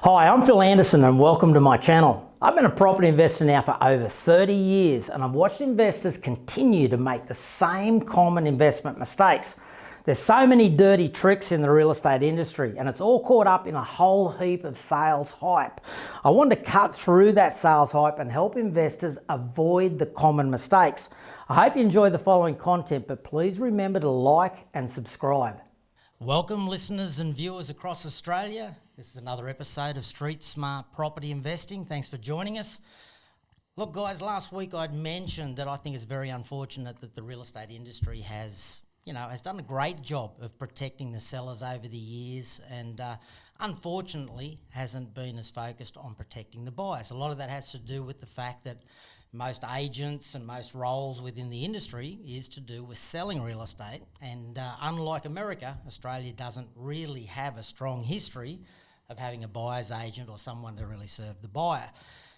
Hi, I'm Phil Anderson and welcome to my channel. I've been a property investor now for over 30 years and I've watched investors continue to make the same common investment mistakes. There's so many dirty tricks in the real estate industry and it's all caught up in a whole heap of sales hype. I want to cut through that sales hype and help investors avoid the common mistakes. I hope you enjoy the following content, but please remember to like and subscribe. Welcome listeners and viewers across Australia. This is another episode of Street Smart Property Investing. Thanks for joining us. Look guys, last week I'd mentioned that I think it's very unfortunate that the real estate industry has done a great job of protecting the sellers over the years and unfortunately hasn't been as focused on protecting the buyers. A lot of that has to do with the fact that most agents and most roles within the industry is to do with selling real estate. And unlike America, Australia doesn't really have a strong history of having a buyer's agent or someone to really serve the buyer.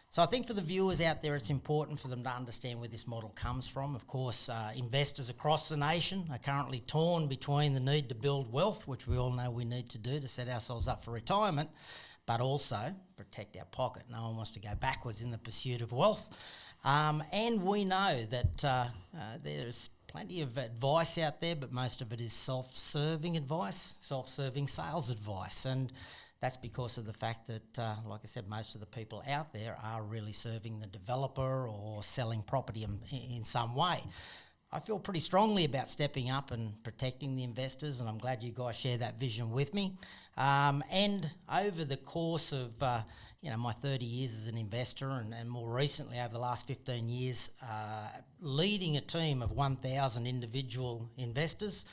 So I think for the viewers out there, it's important for them to understand where this model comes from. Of course, investors across the nation are currently torn between the need to build wealth, which we all know we need to do to set ourselves up for retirement, but also protect our pocket. No one wants to go backwards in the pursuit of wealth. And we know that there's plenty of advice out there, but most of it is self-serving advice, self-serving sales advice. And that's because of the fact that, like I said, most of the people out there are really serving the developer or selling property in some way. I feel pretty strongly about stepping up and protecting the investors, and I'm glad you guys share that vision with me. And over the course of my 30 years as an investor and more recently over the last 15 years, leading a team of 1,000 individual investors,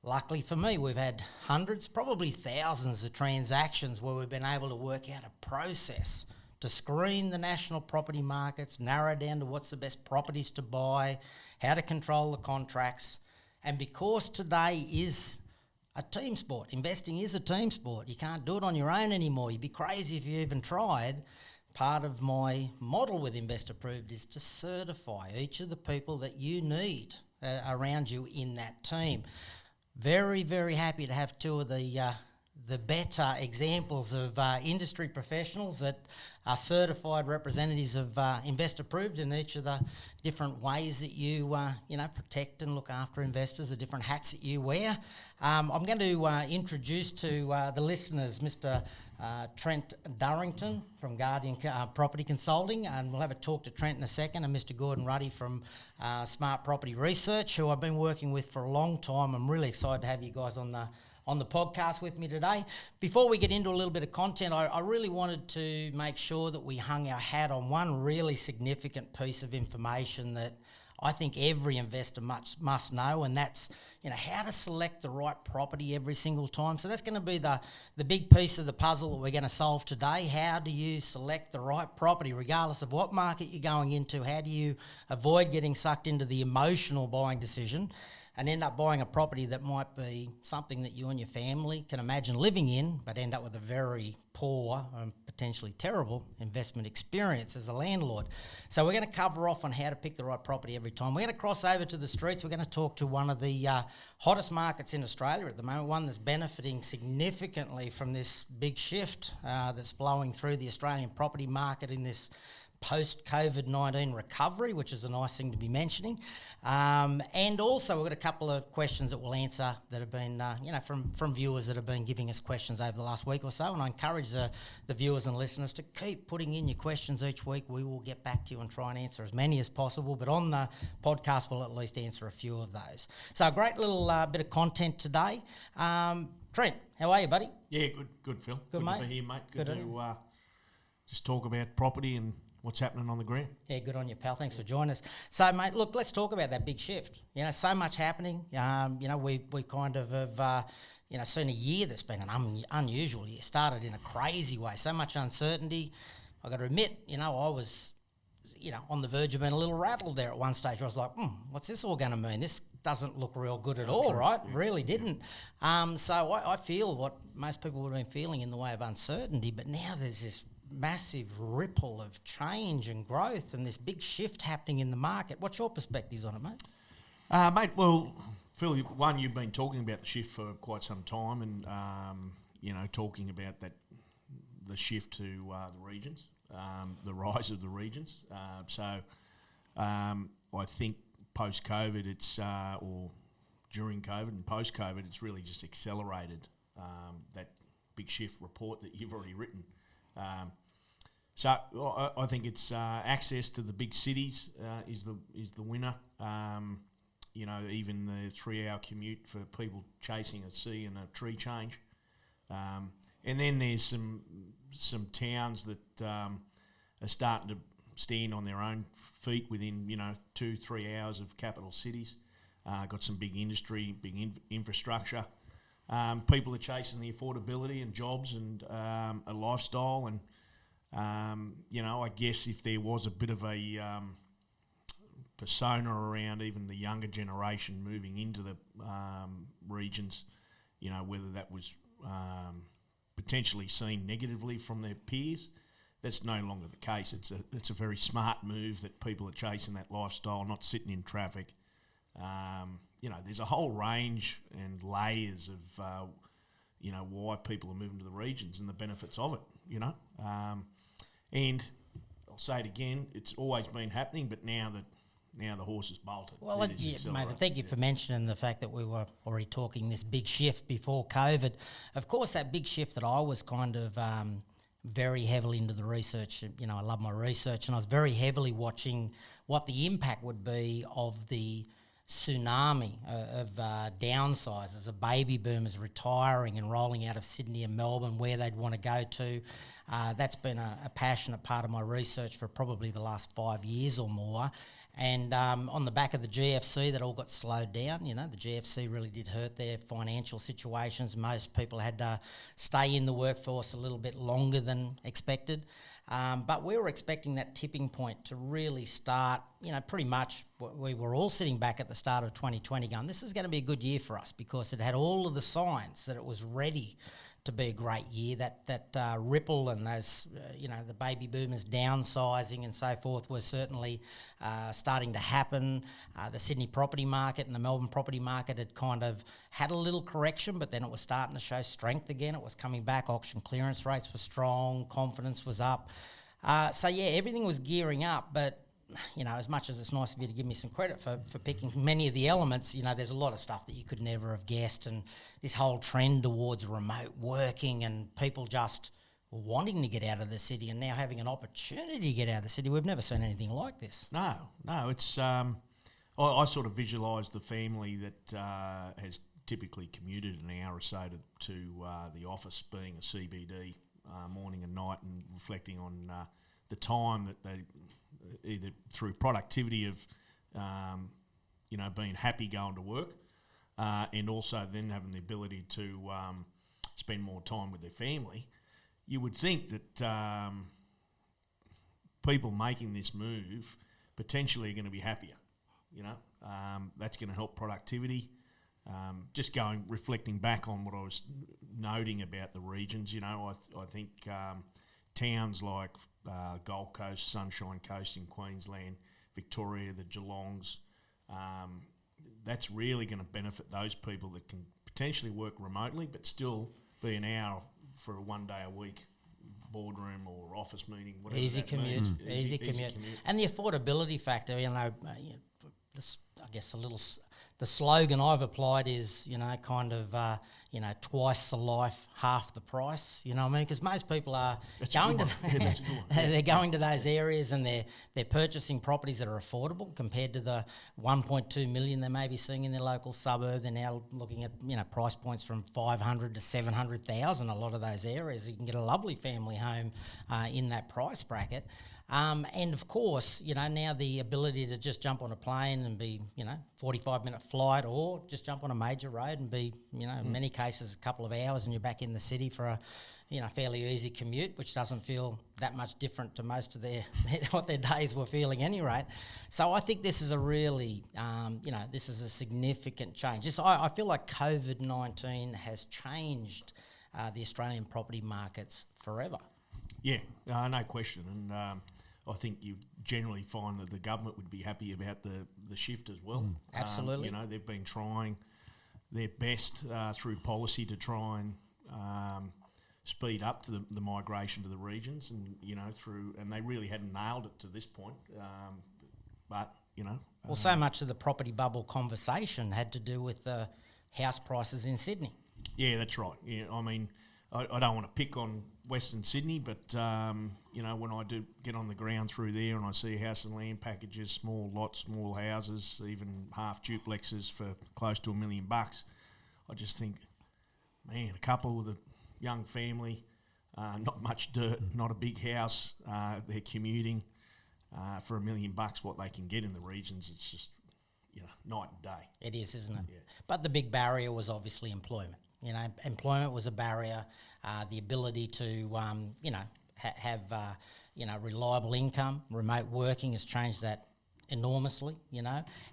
luckily for me, we've had hundreds, probably thousands of transactions where we've been able to work out a process to screen the national property markets, narrow down to what's the best properties to buy, how to control the contracts. And because today is a team sport, investing is a team sport. You can't do it on your own anymore. You'd be crazy if you even tried. Part of my model with Invest Approved is to certify each of the people that you need around you in that team. Very, very happy to have two of the better examples of industry professionals that are certified representatives of Invest Approved in each of the different ways that you protect and look after investors, the different hats that you wear. I'm going to introduce to the listeners Mr. Trent Durrington from Guardian Property Consulting, and we'll have a talk to Trent in a second, and Mr. Gordon Ruddy from Smart Property Research, who I've been working with for a long time. I'm really excited to have you guys on the podcast with me today. Before we get into a little bit of content, I really wanted to make sure that we hung our hat on one really significant piece of information that I think every investor must know, and that's how to select the right property every single time. So that's going to be the big piece of the puzzle that we're going to solve today. How do you select the right property regardless of what market you're going into? How do you avoid getting sucked into the emotional buying decision and end up buying a property that might be something that you and your family can imagine living in, but end up with a very poor and potentially terrible investment experience as a landlord? So we're going to cover off on how to pick the right property every time. We're going to cross over to the streets. We're going to talk to one of the hottest markets in Australia at the moment, one that's benefiting significantly from this big shift that's flowing through the Australian property market in this post-COVID-19 recovery, which is a nice thing to be mentioning. And also we've got a couple of questions that we'll answer that have been, from viewers that have been giving us questions over the last week or so. And I encourage the viewers and listeners to keep putting in your questions each week. We will get back to you and try and answer as many as possible. But on the podcast, we'll at least answer a few of those. So a great little bit of content today. Trent, how are you, buddy? Yeah, good, Phil. Good, mate. To be here, mate. Good to just talk about property and what's happening on the ground. Yeah, good on you, pal. Thanks for joining us. So, mate, look, let's talk about that big shift. So much happening. We kind of have, seen a year that's been an unusual year. Started in a crazy way. So much uncertainty. I got to admit, I was, on the verge of being a little rattled there at one stage. I was like, what's this all going to mean? This doesn't look real good at all, right? Yeah. Really didn't. So I feel what most people would have been feeling in the way of uncertainty, but now there's this massive ripple of change and growth and this big shift happening in the market. What's your perspectives on it, mate? Mate, well, Phil, you've been talking about the shift for quite some time and, talking about that the shift to the regions, the rise of the regions. I think post-COVID, or during COVID and post-COVID, it's really just accelerated that big shift report that you've already written. So I think it's access to the big cities is the winner. Even the 3-hour commute for people chasing a sea and a tree change. And then there's some towns that are starting to stand on their own feet within 2-3 hours of capital cities. Got some big industry, big infrastructure. People are chasing the affordability and jobs and a lifestyle. And I guess if there was a bit of a persona around even the younger generation moving into the regions, whether that was potentially seen negatively from their peers, that's no longer the case. It's a very smart move that people are chasing that lifestyle, not sitting in traffic. There's a whole range and layers of why people are moving to the regions and the benefits of it. And I'll say it again, it's always been happening, but now the horse is bolted. Well, mate, thank you for mentioning the fact that we were already talking this big shift before COVID. Of course, that big shift that I was kind of very heavily into the research. I love my research, and I was very heavily watching what the impact would be of the tsunami of downsizers, of baby boomers retiring and rolling out of Sydney and Melbourne, where they'd want to go to. That's been a passionate part of my research for probably the last 5 years or more. And on the back of the GFC, that all got slowed down. The GFC really did hurt their financial situations. Most people had to stay in the workforce a little bit longer than expected. But we were expecting that tipping point to really start, pretty much we were all sitting back at the start of 2020 going, this is going to be a good year for us, because it had all of the signs that it was ready to be a great year. That ripple and those, the baby boomers downsizing and so forth were certainly starting to happen. The Sydney property market and the Melbourne property market had kind of had a little correction, but then it was starting to show strength again. It was coming back. Auction clearance rates were strong. Confidence was up. Everything was gearing up, but as much as it's nice of you to give me some credit for picking many of the elements, there's a lot of stuff that you could never have guessed. And this whole trend towards remote working and people just wanting to get out of the city and now having an opportunity to get out of the city, we've never seen anything like this. No, it's... I sort of visualise the family that has typically commuted an hour or so to the office, being a CBD morning and night, and reflecting on the time that they... either through productivity of, being happy going to work, and also then having the ability to spend more time with their family. You would think that people making this move potentially are going to be happier. That's going to help productivity. Reflecting back on what I was noting about the regions, I think towns like Gold Coast, Sunshine Coast in Queensland, Victoria, the Geelongs, that's really going to benefit those people that can potentially work remotely but still be an hour for a 1 day a week boardroom or office meeting, whatever easy that commute, means. easy commute. And the affordability factor, the slogan I've applied is, twice the life, half the price. You know what I mean? Because most people are they're going to those areas and they're purchasing properties that are affordable compared to the 1.2 million they may be seeing in their local suburb. They're now looking at price points from 500 to 700,000. A lot of those areas you can get a lovely family home in that price bracket. And of course, now the ability to just jump on a plane and be, 45-minute flight, or just jump on a major road and be, in many cases, a couple of hours and you're back in the city for a, fairly easy commute, which doesn't feel that much different to most of what their days were feeling anyway. So I think this is a really, this is a significant change. I feel like COVID-19 has changed the Australian property markets forever. Yeah, no question. And I think you generally find that the government would be happy about the shift as well. Absolutely. They've been trying their best through policy to try and speed up to the migration to the regions, and and they really hadn't nailed it to this point. But well, so much of the property bubble conversation had to do with the house prices in Sydney. Yeah, that's right. Yeah, I mean, I don't want to pick on Western Sydney, but when I do get on the ground through there and I see house and land packages, small lots, small houses, even half duplexes for close to $1 million, I just think, man, a couple with a young family, not much dirt, not a big house, they're commuting for $1 million. What they can get in the regions, it's just night and day. It is, isn't it? Yeah. But the big barrier was obviously employment. Employment was a barrier. The ability to have reliable income, remote working has changed that enormously,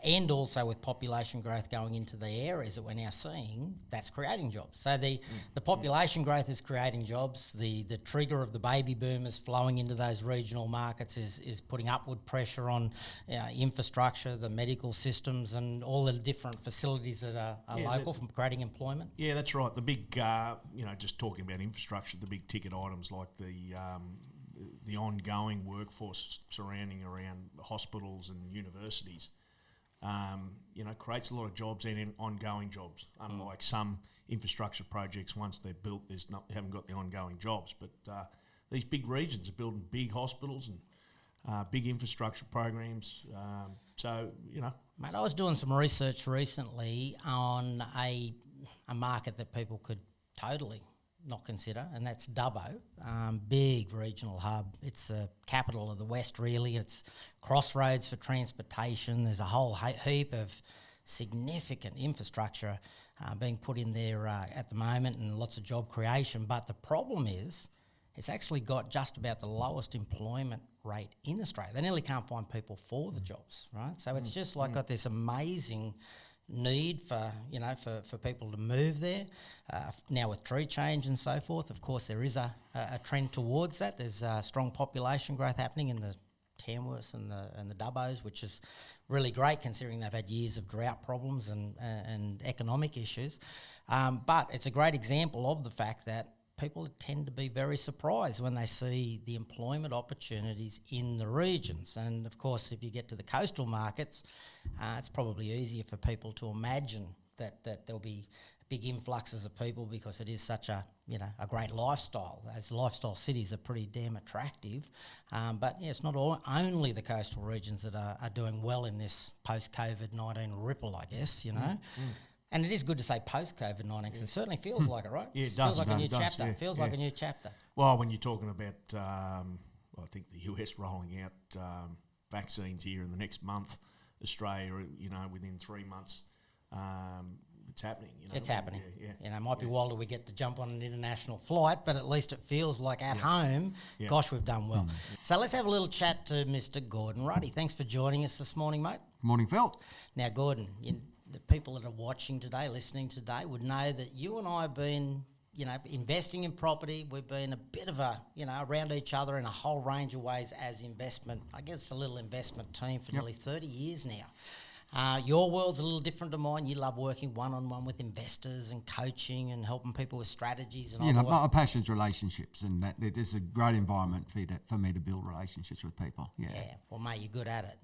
and also with population growth going into the areas that we're now seeing, that's creating jobs. So the population growth is creating jobs. The trigger of the baby boomers flowing into those regional markets is putting upward pressure on infrastructure, the medical systems, and all the different facilities that are local from creating employment. Yeah, that's right. The big, just talking about infrastructure, the big ticket items like the ongoing workforce surrounding around hospitals and universities, creates a lot of jobs and ongoing jobs. Unlike some infrastructure projects, once they're built, haven't got the ongoing jobs. But these big regions are building big hospitals and big infrastructure programs. Mate, I was doing some research recently on a market that people could totally not consider, and that's Dubbo, big regional hub. It's the capital of the West, really. It's crossroads for transportation. There's a whole heap of significant infrastructure being put in there at the moment, and lots of job creation. But the problem is it's actually got just about the lowest employment rate in Australia. They nearly can't find people for the jobs, right? So it's just got this amazing need for people to move there. Now with tree change and so forth, of course, there is a trend towards that. There's strong population growth happening in the Tamworths and the Dubbos, which is really great considering they've had years of drought problems and economic issues. But it's a great example of the fact that people tend to be very surprised when they see the employment opportunities in the regions. And of course, if you get to the coastal markets, it's probably easier for people to imagine that there'll be big influxes of people because it is such a great lifestyle. As lifestyle cities are pretty damn attractive. But yeah, it's not only the coastal regions that are doing well in this post-COVID-19 ripple, I guess, And it is good to say post-COVID-19 because it certainly feels like it, right? Yeah, it feels does. like a new chapter. Yeah, It feels like a new chapter. Well, when you're talking about, I think the US rolling out vaccines here in the next month, Australia, within 3 months, it's happening. It's happening. Yeah. It might be wild till we get to jump on an international flight, but at least it feels like at home, gosh, we've done well. So let's have a little chat to Mr. Gordon Ruddy. Thanks for joining us this morning, mate. Morning, Phil. Now, Gordon, the people that are watching today, listening today, would know that you and I have been, investing in property. We've been a bit of around each other in a whole range of ways as investment, I guess a little investment team for nearly 30 years now. Your world's a little different to mine. You love working one-on-one with investors and coaching and helping people with strategies. And my passion is relationships, and that it is a great environment for me to build relationships with people. Yeah. Well, mate, you're good at it.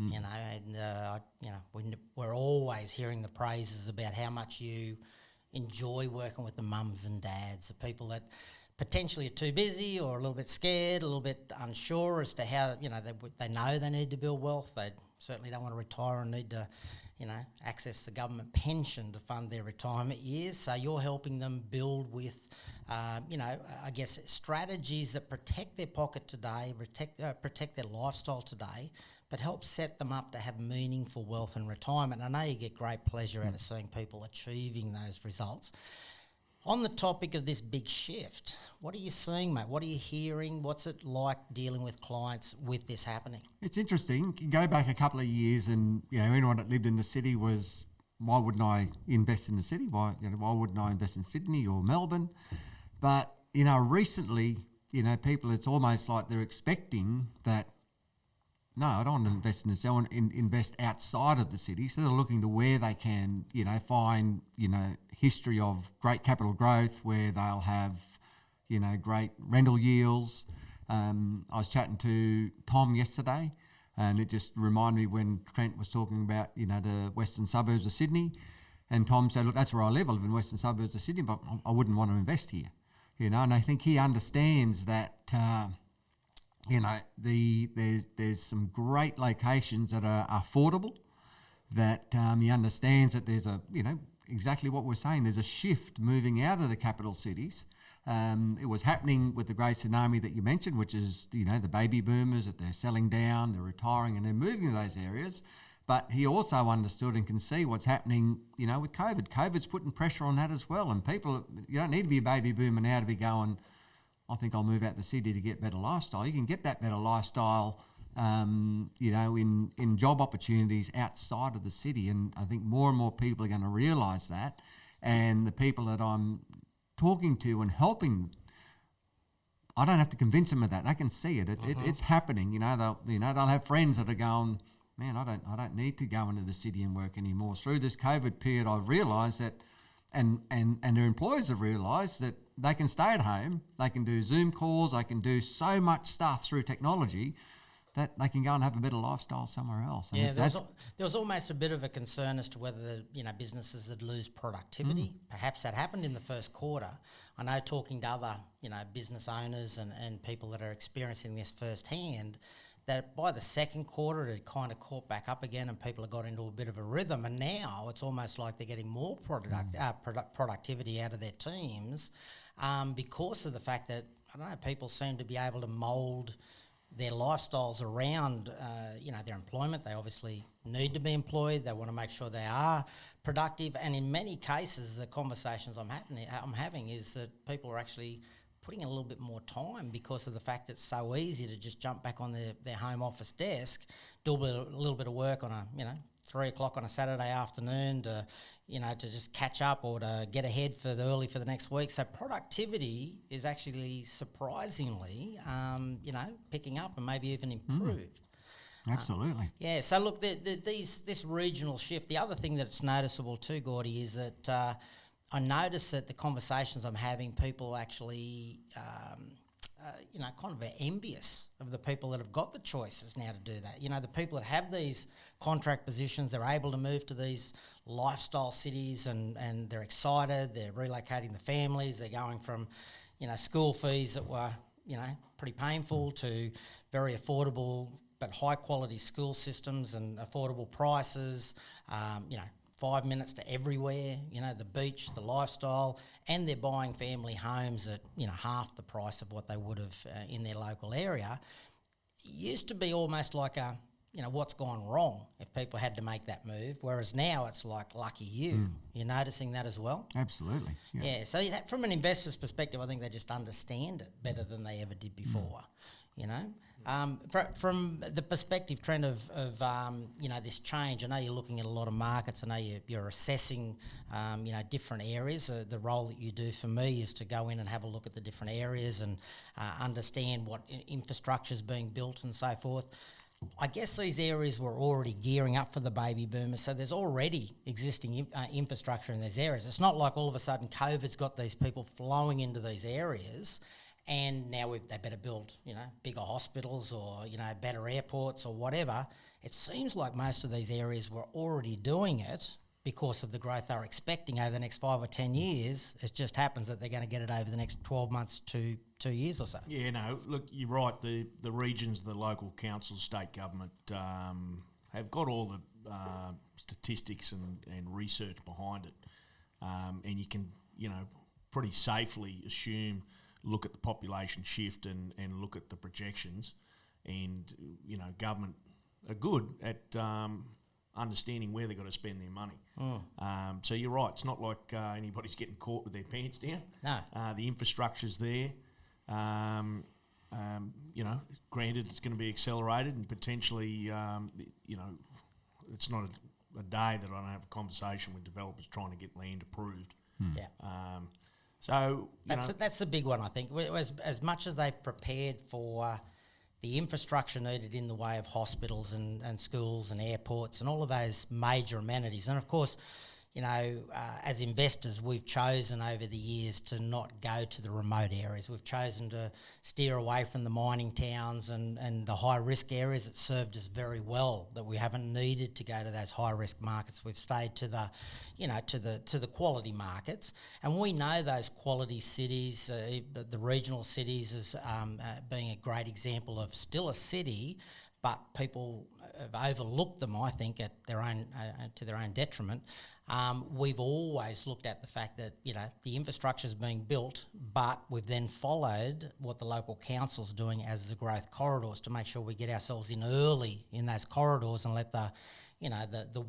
We're always hearing the praises about how much you enjoy working with the mums and dads, the people that potentially are too busy or a little bit scared, a little bit unsure as to how they know they need to build wealth. They certainly don't want to retire and need to access the government pension to fund their retirement years. So you're helping them build with I guess strategies that protect their pocket today, protect their lifestyle today, but help set them up to have meaningful wealth and retirement. I know you get great pleasure out of seeing people achieving those results. On the topic of this big shift, what are you seeing, mate? What are you hearing? What's it like dealing with clients with this happening? It's interesting. You go back a couple of years and, anyone that lived in the city was, why wouldn't I invest in the city? Why wouldn't I invest in Sydney or Melbourne? But, recently, people, it's almost like they're expecting that, no, I don't want to invest in the city. I want to invest outside of the city. So they're looking to where they can, find, history of great capital growth, where they'll have, great rental yields. I was chatting to Tom yesterday, and it just reminded me when Trent was talking about, the western suburbs of Sydney. And Tom said, look, that's where I live. I live in western suburbs of Sydney, but I wouldn't want to invest here. And I think he understands that, there's some great locations that are affordable, that he understands that there's exactly what we're saying. There's a shift moving out of the capital cities. It was happening with the great tsunami that you mentioned, which is, the baby boomers, that they're selling down, they're retiring and they're moving to those areas. But he also understood and can see what's happening, with COVID. COVID's putting pressure on that as well. And people, you don't need to be a baby boomer now to be going, I think I'll move out the city to get better lifestyle. You can get that better lifestyle, in job opportunities outside of the city. And I think more and more people are going to realise that. And the people that I'm talking to and helping, I don't have to convince them of that. They can see it. It's happening. They'll have friends that are going, man, I don't need to go into the city and work anymore. Through this COVID period, I've realised that, and their employers have realised that they can stay at home, they can do Zoom calls, they can do so much stuff through technology that they can go and have a better lifestyle somewhere else. And there was almost a bit of a concern as to whether businesses would lose productivity. Perhaps that happened in the first quarter. I know, talking to other business owners and people that are experiencing this firsthand, that by the second quarter it kind of caught back up again and people have got into a bit of a rhythm, and now it's almost like they're getting more productivity out of their teams because of the fact that, I don't know, people seem to be able to mould their lifestyles around their employment. They obviously need to be employed. They want to make sure they are productive, and in many cases the conversations I'm having is that people are actually putting in a little bit more time because of the fact it's so easy to just jump back on their home office desk, do a little bit of work on 3 o'clock on a Saturday afternoon to just catch up or to get ahead for the next week. So productivity is actually surprisingly, picking up and maybe even improved. Absolutely. So look, this regional shift, the other thing that's noticeable too, Gordy, is that I notice that the conversations I'm having, people actually, kind of are envious of the people that have got the choices now to do that. The people that have these contract positions, they're able to move to these lifestyle cities and they're excited, they're relocating the families, they're going from, school fees that were, pretty painful to very affordable but high quality school systems and affordable prices, 5 minutes to everywhere, the beach, the lifestyle, and they're buying family homes at, half the price of what they would have in their local area. It used to be almost like a, what's gone wrong if people had to make that move, whereas now it's like, lucky you. You're noticing that as well? Absolutely. Yeah, so from an investor's perspective, I think they just understand it better than they ever did before, From the perspective, Trent, of this change, I know you're looking at a lot of markets. I know you're assessing, different areas. The role that you do for me is to go in and have a look at the different areas and understand what infrastructure is being built and so forth. I guess these areas were already gearing up for the baby boomers, so there's already existing infrastructure in these areas. It's not like all of a sudden COVID's got these people flowing into these areas and now they better build, bigger hospitals or, better airports or whatever. It seems like most of these areas were already doing it because of the growth they're expecting over the next 5 or 10 years. It just happens that they're going to get it over the next 12 months to 2 years or so. Yeah, no, look, you're right. The regions, the local councils, state government have got all the statistics and research behind it. And you can, pretty safely look at the population shift and look at the projections. And, government are good at understanding where they've got to spend their money. So you're right. It's not like anybody's getting caught with their pants down. No. The infrastructure's there. Granted, it's going to be accelerated and potentially, it's not a day that I don't have a conversation with developers trying to get land approved. Yeah. So that's the big one, I think. As much as they've prepared for the infrastructure needed in the way of hospitals and schools and airports and all of those major amenities, and of course, as investors, we've chosen over the years to not go to the remote areas. We've chosen to steer away from the mining towns and the high risk areas. It served us very well that we haven't needed to go to those high risk markets. We've stayed to the, to the quality markets, and we know those quality cities, the regional cities, as being a great example of still a city, but people have overlooked them, I think, at their own to their own detriment. We've always looked at the fact that, the infrastructure is being built, but we've then followed what the local council's doing as the growth corridors to make sure we get ourselves in early in those corridors and let the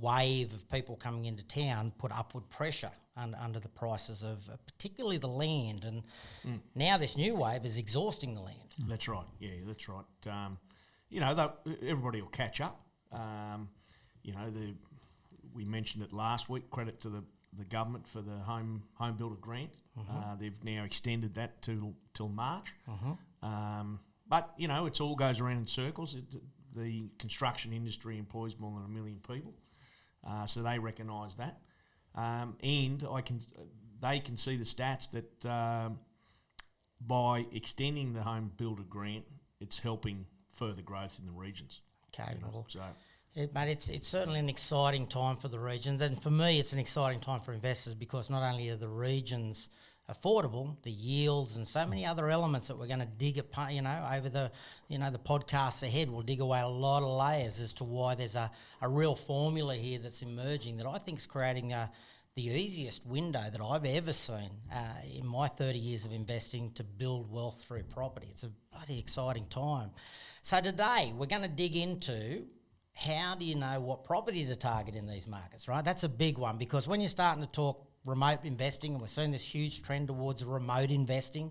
wave of people coming into town put upward pressure under the prices of particularly the land. And now this new wave is exhausting the land. That's right. Yeah, that's right. Everybody will catch up. We mentioned it last week. Credit to the government for the home builder grant. They've now extended that till March. But it all goes around in circles. The construction industry employs more than 1 million people, so they recognise that, and they can see the stats that by extending the home builder grant, it's helping further growth in the regions. Okay, well, so. But it's certainly an exciting time for the regions, and for me it's an exciting time for investors because not only are the regions affordable, the yields and so many other elements that we're going to dig apart, over the podcasts ahead, we'll dig away a lot of layers as to why there's a real formula here that's emerging that I think is creating the easiest window that I've ever seen in my 30 years of investing to build wealth through property. It's a bloody exciting time. So today we're going to dig into how do you know what property to target in these markets, right? That's a big one because when you're starting to talk remote investing, and we're seeing this huge trend towards remote investing,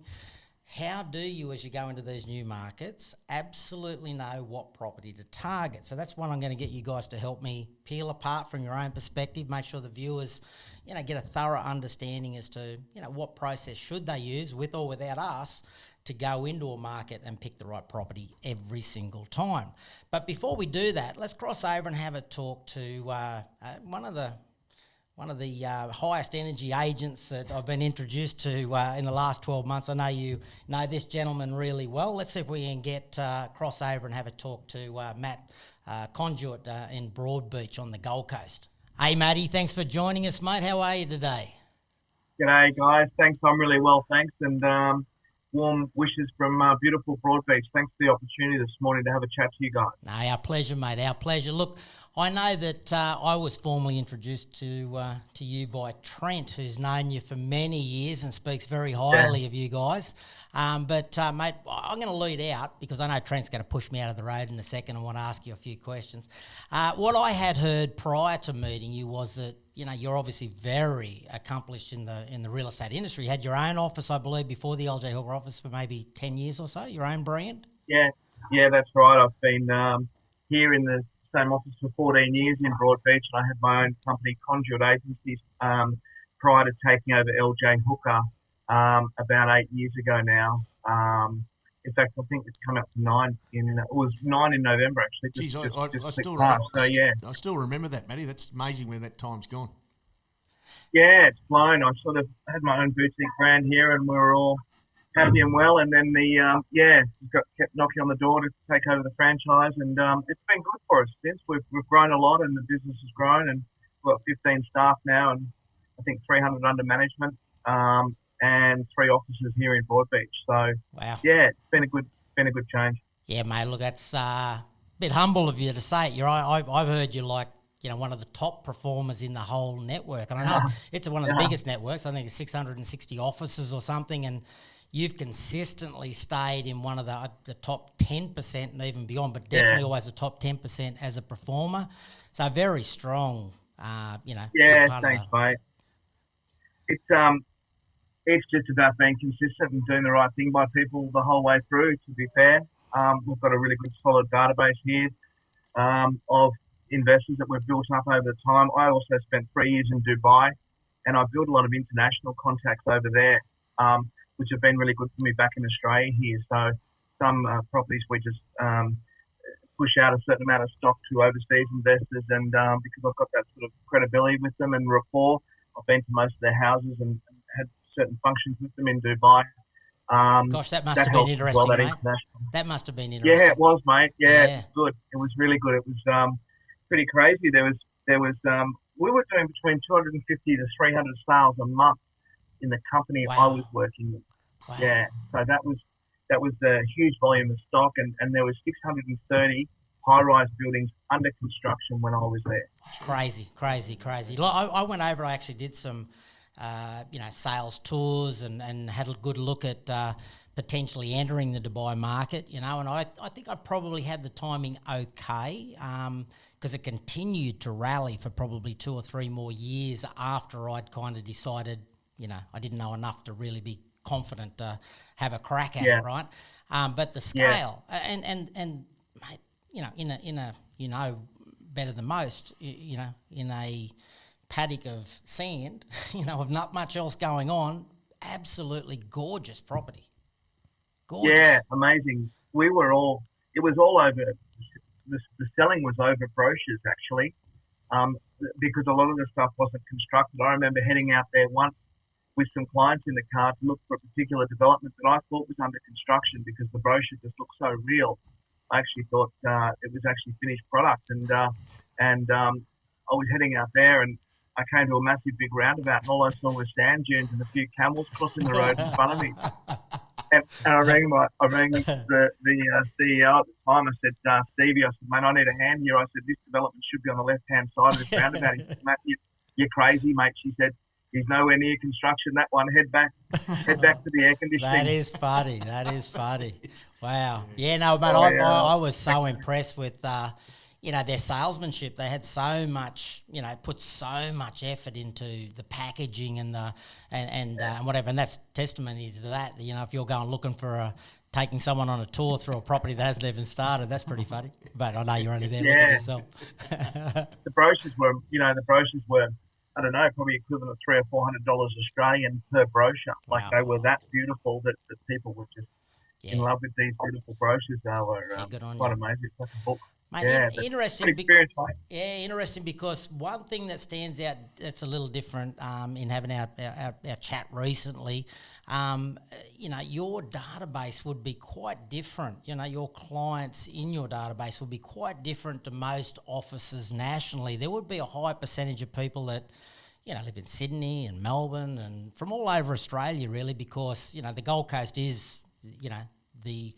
how do you, as you go into these new markets, absolutely know what property to target? So that's one I'm going to get you guys to help me peel apart from your own perspective, make sure the viewers, get a thorough understanding as to, what process should they use with or without us to go into a market and pick the right property every single time. But before we do that, let's cross over and have a talk to one of the highest energy agents that I've been introduced to in the last 12 months. I know you know this gentleman really well. Let's see if we can get cross over and have a talk to Matt Conduit in Broadbeach on the Gold Coast. Hey, Matty, thanks for joining us, mate. How are you today? G'day, guys. Thanks. I'm really well, thanks. And warm wishes from beautiful Broadbeach. Thanks for the opportunity this morning to have a chat to you guys. No, our pleasure, mate. Our pleasure. Look, I know that I was formally introduced to you by Trent, who's known you for many years and speaks very highly of you guys. But mate, I'm going to lead out because I know Trent's going to push me out of the road in a second. I want to ask you a few questions. What I had heard prior to meeting you was that you're obviously very accomplished in the real estate industry. You had your own office, I believe, before the LJ Hooker office for maybe 10 years or so. Your own brand. Yeah, that's right. I've been here in the same office for 14 years in Broadbeach, and I had my own company, Conduit Agencies, prior to taking over LJ Hooker about 8 years ago now. In fact, I think it's come up to 9 it was 9 in November, actually. I still remember that, Matty. That's amazing where that time's gone. Yeah, it's flown. I sort of had my own boutique brand here, and we were all happy and well. And then kept knocking on the door to take over the franchise, and it's been good for us since. We've grown a lot, and the business has grown, and we've got 15 staff now, and I think 300 under management. And 3 offices here in Broadbeach. So, wow. Yeah, it's been a good change. Yeah, mate. Look, that's a bit humble of you to say it. I've heard you like one of the top performers in the whole network, and I know it's one of the biggest networks. I think it's 660 offices or something, and you've consistently stayed in one of the top 10% and even beyond, but definitely always the top 10% as a performer. So very strong. Yeah, thanks, mate. It's just about being consistent and doing the right thing by people the whole way through, to be fair. We've got a really good solid database here of investors that we've built up over the time. I also spent 3 years in Dubai, and I built a lot of international contacts over there, which have been really good for me back in Australia here. So some properties we just push out a certain amount of stock to overseas investors, and because I've got that sort of credibility with them and rapport, I've been to most of their houses and had certain functions with them in Dubai. Gosh, that must That have been helped as well, interesting, that mate. international. That must have been interesting. Yeah, it was, mate. Yeah, Yeah. it was good. It was really good. It was pretty crazy. There was we were doing between 250 to 300 sales a month in the company I Wow. was working with. Wow. Yeah, so that was a huge volume of stock, and there was 630 high-rise buildings under construction when I was there. Crazy. Like, I went over. I actually did some, sales tours and had a good look at potentially entering the Dubai market. And I think I probably had the timing okay because it continued to rally for probably 2 or 3 more years after I'd kind of decided, I didn't know enough to really be confident to have a crack at it, right? But the scale and mate, in a better than most, in a paddock of sand, of not much else going on, absolutely gorgeous property. Gorgeous. Yeah, amazing. It was all over. The selling was over brochures actually, because a lot of the stuff wasn't constructed. I remember heading out there once with some clients in the car to look for a particular development that I thought was under construction because the brochure just looked so real. I actually thought it was actually finished product, and I was heading out there, and I came to a massive big roundabout, and all I saw was sand dunes and a few camels crossing the road in front of me. And I rang the CEO at the time. I said, Stevie, I said, mate, I need a hand here. I said, this development should be on the left-hand side of this roundabout. He said, mate, you're crazy, mate. She said, he's nowhere near construction. That one, head back to the air conditioning. That is funny. Wow. Yeah, no, mate, I was so impressed with, their salesmanship. They had so much, put so much effort into the packaging and whatever. And that's testimony to that. If you're going looking for taking someone on a tour through a property that hasn't even started, that's pretty funny. But I know you're only there looking at yourself. The brochures were, I don't know, probably equivalent of $300 or $400 Australian per brochure. Like they were that beautiful that people were just in love with these beautiful brochures. They were quite amazing. It's like a book. Mate, interesting. Experience, mate. Yeah, interesting because one thing that stands out that's a little different in having our chat recently, your database would be quite different. Your clients in your database would be quite different to most offices nationally. There would be a high percentage of people that, live in Sydney and Melbourne and from all over Australia really because, the Gold Coast is, the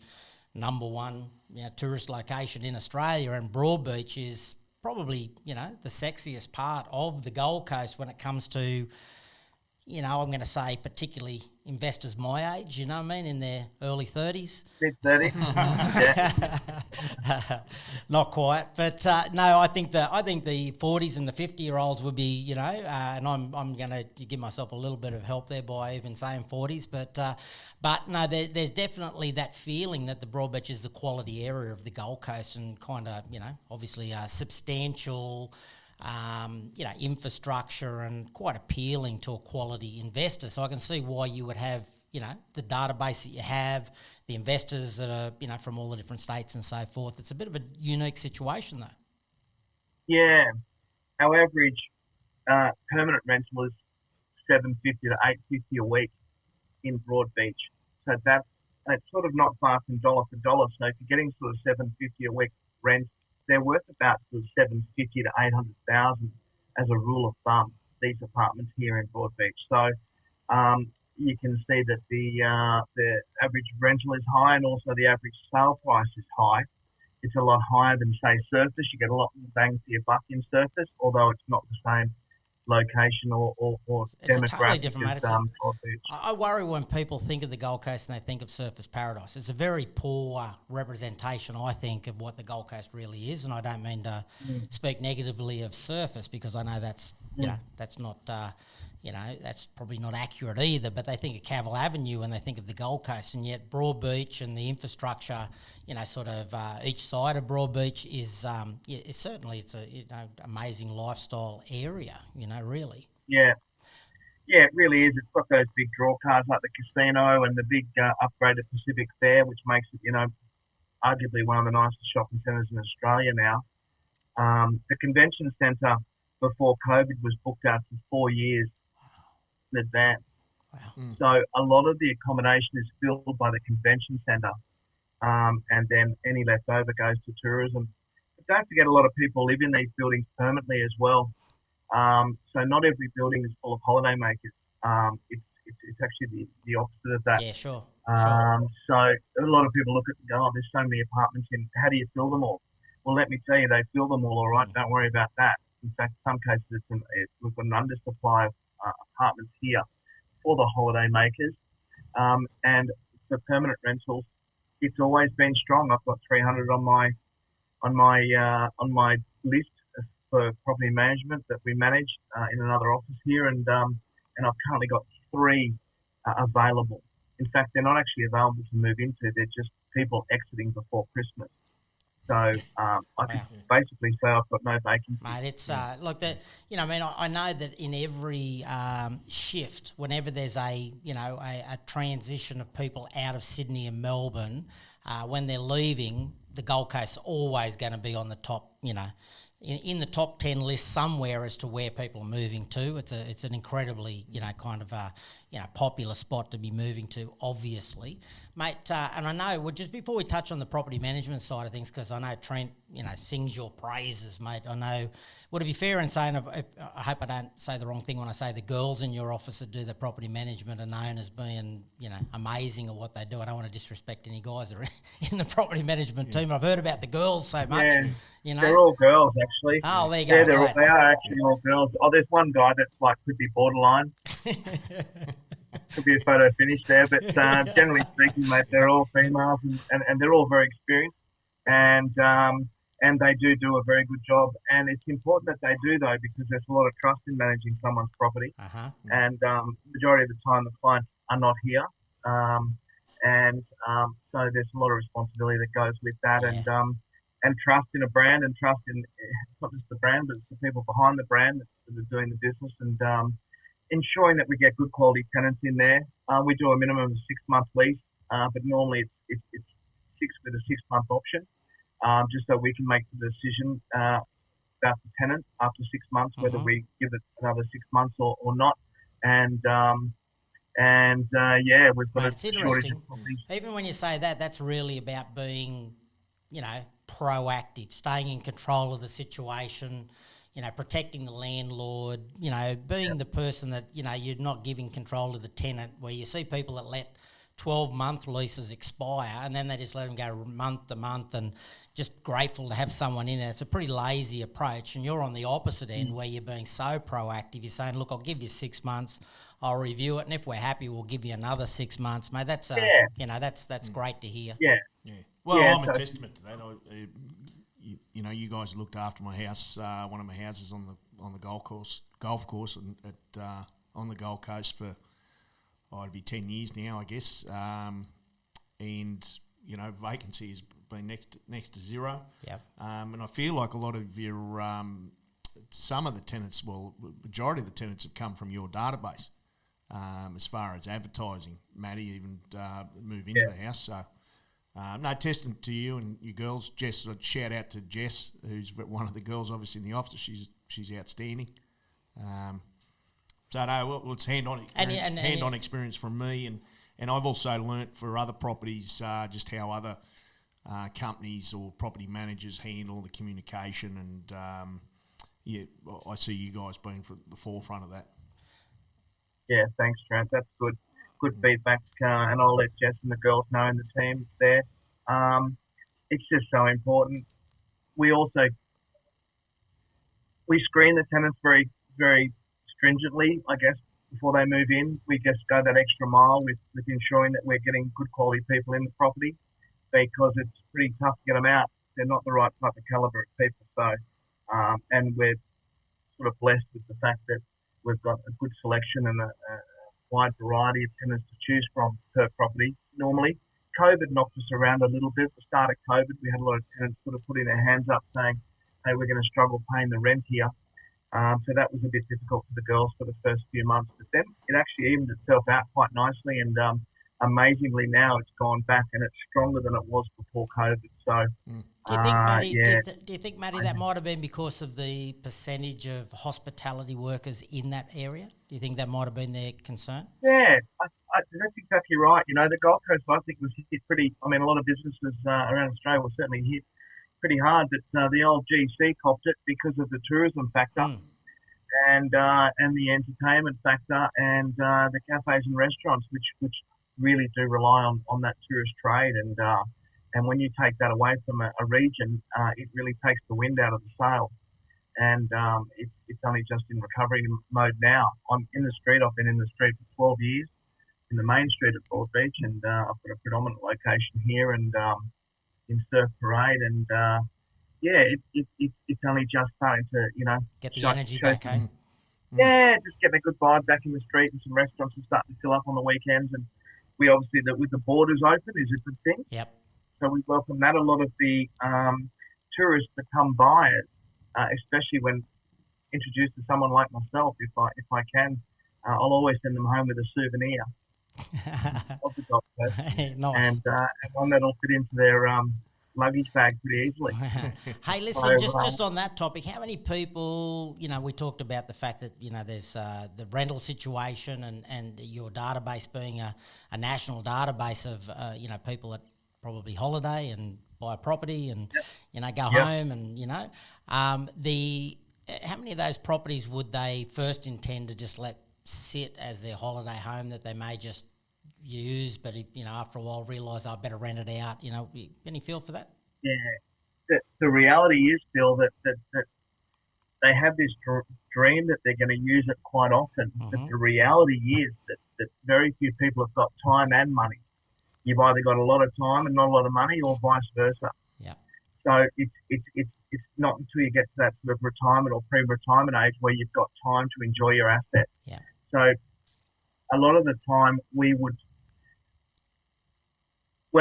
number one tourist location in Australia, and Broadbeach is probably the sexiest part of the Gold Coast when it comes to I'm going to say particularly investors my age, in their early 30s. Mid-30s. Not quite, but no, I think the 40s and the 50-year-olds would be, and I'm going to give myself a little bit of help there by even saying 40s, but no, there's definitely that feeling that the Broadbeach is the quality area of the Gold Coast and kind of, obviously substantial. Infrastructure and quite appealing to a quality investor. So I can see why you would have, the database that you have, the investors that are, from all the different states and so forth. It's a bit of a unique situation though. Yeah. Our average permanent rental is $750 to $850 a week in Broadbeach. So that's sort of not far from dollar for dollar. So if you're getting sort of $750 a week rent, they're worth about $750,000 to $800,000 as a rule of thumb. These apartments here in Broadbeach. So you can see that the average rental is high, and also the average sale price is high. It's a lot higher than say Surface. You get a lot more bang for your buck in Surface, although it's not the same location or it's demographic a totally different as Broadbeach. I worry when people think of the Gold Coast and they think of Surfers Paradise. It's a very poor representation, I think, of what the Gold Coast really is, and I don't mean to speak negatively of Surfers because I know that's that's not that's probably not accurate either, but they think of Cavill Avenue when they think of the Gold Coast, and yet Broadbeach and the infrastructure, sort of each side of Broadbeach is certainly it's a amazing lifestyle area, really. Yeah, it really is. It's got those big draw cars like the casino and the big upgraded Pacific Fair, which makes it, arguably one of the nicest shopping centres in Australia now. The convention centre before COVID was booked out for 4 years in advance. Wow. So a lot of the accommodation is filled by the convention centre, and then any left over goes to tourism. But don't forget, a lot of people live in these buildings permanently as well. So not every building is full of holidaymakers. It's actually the opposite of that. Yeah, sure. So a lot of people look at and go, oh, there's so many apartments in, how do you fill them all? Well, let me tell you, they fill them all right. Don't worry about that. In fact, in some cases, we've got an undersupply of apartments here for the holidaymakers. And for permanent rentals, it's always been strong. I've got 300 on my list for property management that we manage in another office here, and I've currently got 3 available. In fact, they're not actually available to move into. They're just people exiting before Christmas. So I can basically say I've got no vacancy. Mate, it's look that I mean, I know that in every shift, whenever there's a transition of people out of Sydney and Melbourne, when they're leaving, the Gold Coast is always going to be on the top. In the top 10 list somewhere as to where people are moving to. It's an incredibly kind of popular spot to be moving to, obviously, mate. And I know, well, just before we touch on the property management side of things, because I know Trent sings your praises, mate. I know, would it be fair in saying, I hope I don't say the wrong thing when I say the girls in your office that do the property management are known as being amazing at what they do. I don't want to disrespect any guys that are in the property management team. I've heard about the girls so much. They're all girls, actually. Oh, there you go. Yeah, they are actually all girls. Oh, there's one guy that's could be borderline. Could be a photo finish there, but generally speaking, mate, they're all females and they're all very experienced, and they do a very good job. And it's important that they do, though, because there's a lot of trust in managing someone's property. And majority of the time, the clients are not here, so there's a lot of responsibility that goes with that, and trust in a brand, and trust in not just the brand, but the people behind the brand that are doing the business, and ensuring that we get good quality tenants in there. We do a minimum of 6-month lease, but normally it's 6 with a 6-month option, just so we can make the decision about the tenant after 6 months, whether we give it another 6 months or not. And we've got it's interesting. Even when you say that, that's really about being, proactive, staying in control of the situation, protecting the landlord, being the person that, you're not giving control to the tenant, where you see people that let 12-month leases expire and then they just let them go month to month and just grateful to have someone in there. It's a pretty lazy approach, and you're on the opposite end where you're being so proactive. You're saying, look, I'll give you 6 months, I'll review it, and if we're happy, we'll give you another 6 months, mate. That's that's great to hear. Yeah. Well, I'm a testament to that. You guys looked after my house, one of my houses on the golf course, on the Gold Coast for it'd be 10 years now, I guess. And vacancy has been next to zero. Yep. And I feel like a lot of your some of the tenants, majority of the tenants have come from your database. As far as advertising, Maddie even move into the house. So, no, testament to you and your girls. Jess, shout out to Jess, who's one of the girls, obviously in the office. She's outstanding. So no, it's hand-on experience, experience from me, and I've also learnt for other properties just how other companies or property managers handle the communication, and I see you guys being for the forefront of that. Yeah, thanks, Trent. That's good feedback, and I'll let Jess and the girls know in the team there. It's just so important. We screen the tenants very, very stringently, I guess, before they move in. We just go that extra mile with ensuring that we're getting good quality people in the property, because it's pretty tough to get them out. They're not the right type of calibre of people. So, and we're sort of blessed with the fact that we've got a good selection and a wide variety of tenants to choose from per property. Normally, COVID knocked us around a little bit. At the start of COVID, we had a lot of tenants sort of putting their hands up saying, hey, we're going to struggle paying the rent here. So that was a bit difficult for the girls for the first few months. But then it actually evened itself out quite nicely, and amazingly now it's gone back and it's stronger than it was before COVID. So, Do you think, Matty? yeah. Do you think, Matty, that might have been because of the percentage of hospitality workers in that area? Do you think that might have been their concern? Yeah, that's exactly right. You know, the Gold Coast, I think, was hit pretty. I mean, a lot of businesses around Australia were certainly hit pretty hard, but the old GC copped it because of the tourism factor and the entertainment factor and the cafes and restaurants, which really do rely on that tourist trade. And when you take that away from a region, it really takes the wind out of the sail. And it's only just in recovery mode now. I'm in the street. I've been in the street for 12 years, in the main street at Broadbeach, and I've got a predominant location here and in Surf Parade, and it's only just starting to Get the energy back, eh? Yeah, just getting a good vibe back in the street, and some restaurants are starting to fill up on the weekends, and we obviously with the borders open is a good thing. Yep. So we welcome that. A lot of the tourists that come by it, especially when introduced to someone like myself, if I can, I'll always send them home with a souvenir of the Gold Coast, Nice. and one that'll fit into their luggage bag pretty easily. Hey, listen, So, just on that topic, how many people, we talked about the fact that, there's the rental situation and your database being a national database of, people that probably holiday and buy a property and, go home and, how many of those properties would they first intend to just let sit as their holiday home that they may just use, but after a while realise I better rent it out? Any feel for that? Yeah, the reality is, Phil, that they have this dream that they're going to use it quite often. But the reality is that very few people have got time and money. You've either got a lot of time and not a lot of money, or vice versa. Yeah. So it's not until you get to that sort of retirement or pre-retirement age where you've got time to enjoy your asset. Yeah. So a lot of the time we would, a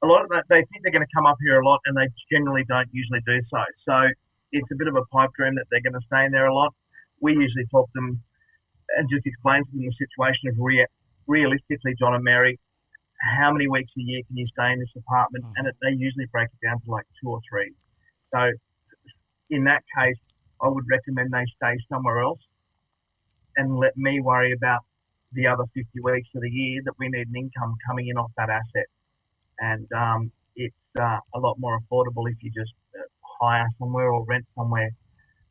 lot of that, they think they're going to come up here a lot, and they generally don't usually do so. So it's a bit of a pipe dream that they're going to stay in there a lot. We usually talk to them and just explain to them the situation of realistically, John and Mary, how many weeks a year can you stay in this apartment? And they usually break it down to like 2 or 3. So in that case, I would recommend they stay somewhere else and let me worry about the other 50 weeks of the year that we need an income coming in off that asset. And it's a lot more affordable if you just hire somewhere or rent somewhere,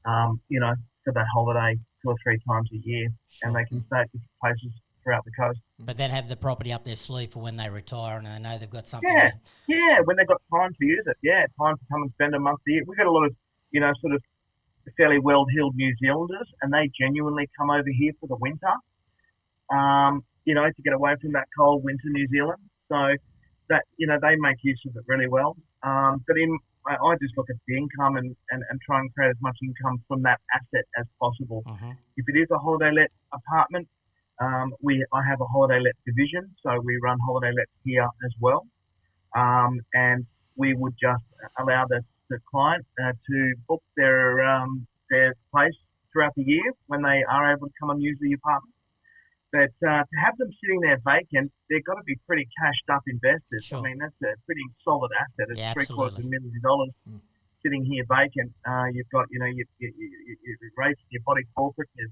for that holiday 2 or 3 times a year. Sure. And they can stay at different places throughout the coast. But then have the property up their sleeve for when they retire and they know they've got something. Yeah, when they've got time to use it. Yeah, time to come and spend a month a year. We've got a lot of, sort of fairly well-heeled New Zealanders, and they genuinely come over here for the winter, to get away from that cold winter New Zealand. So that, they make use of it really well. But I just look at the income and try and create as much income from that asset as possible. If it is a holiday let apartment, I have a holiday let division, so we run holiday lets here as well. And we would just allow the client to book their place throughout the year when they are able to come and use the apartment. But to have them sitting there vacant, they've got to be pretty cashed up investors. Sure. I mean, that's a pretty solid asset. It's $750,000 sitting here vacant. You've got, your rates, your body corporate, your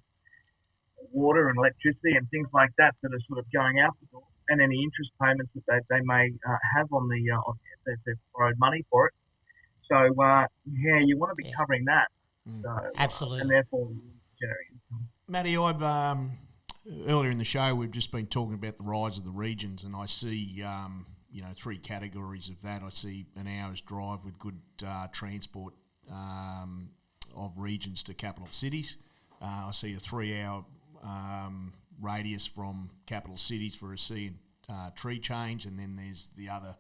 water and electricity and things like that are sort of going out the door, and any interest payments that they may have on if they've borrowed money for it. So, you want to be covering that. So, absolutely. And therefore, generate income. Matty, I've earlier in the show we've just been talking about the rise of the regions, and I see 3 categories of that. I see an hour's drive with good transport of regions to capital cities. I see a 3-hour radius from capital cities for a sea and tree change, and then there's the other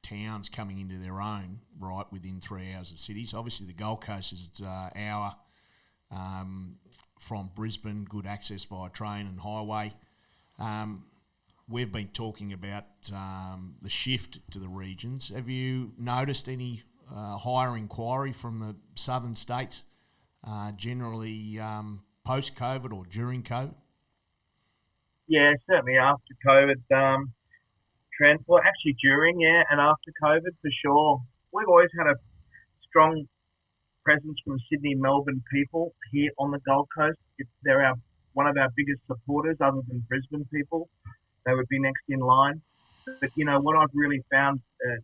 towns coming into their own right within 3 hours of cities. Obviously, the Gold Coast is an hour from Brisbane, good access via train and highway. We've been talking about the shift to the regions. Have you noticed any higher inquiry from the southern states, generally post-COVID or during COVID? Yeah, certainly after COVID, trend. Well, actually during, yeah, and after COVID for sure. We've always had a strong presence from Sydney, Melbourne people here on the Gold Coast. They're one of our biggest supporters, other than Brisbane people. They would be next in line. But you know what I've really found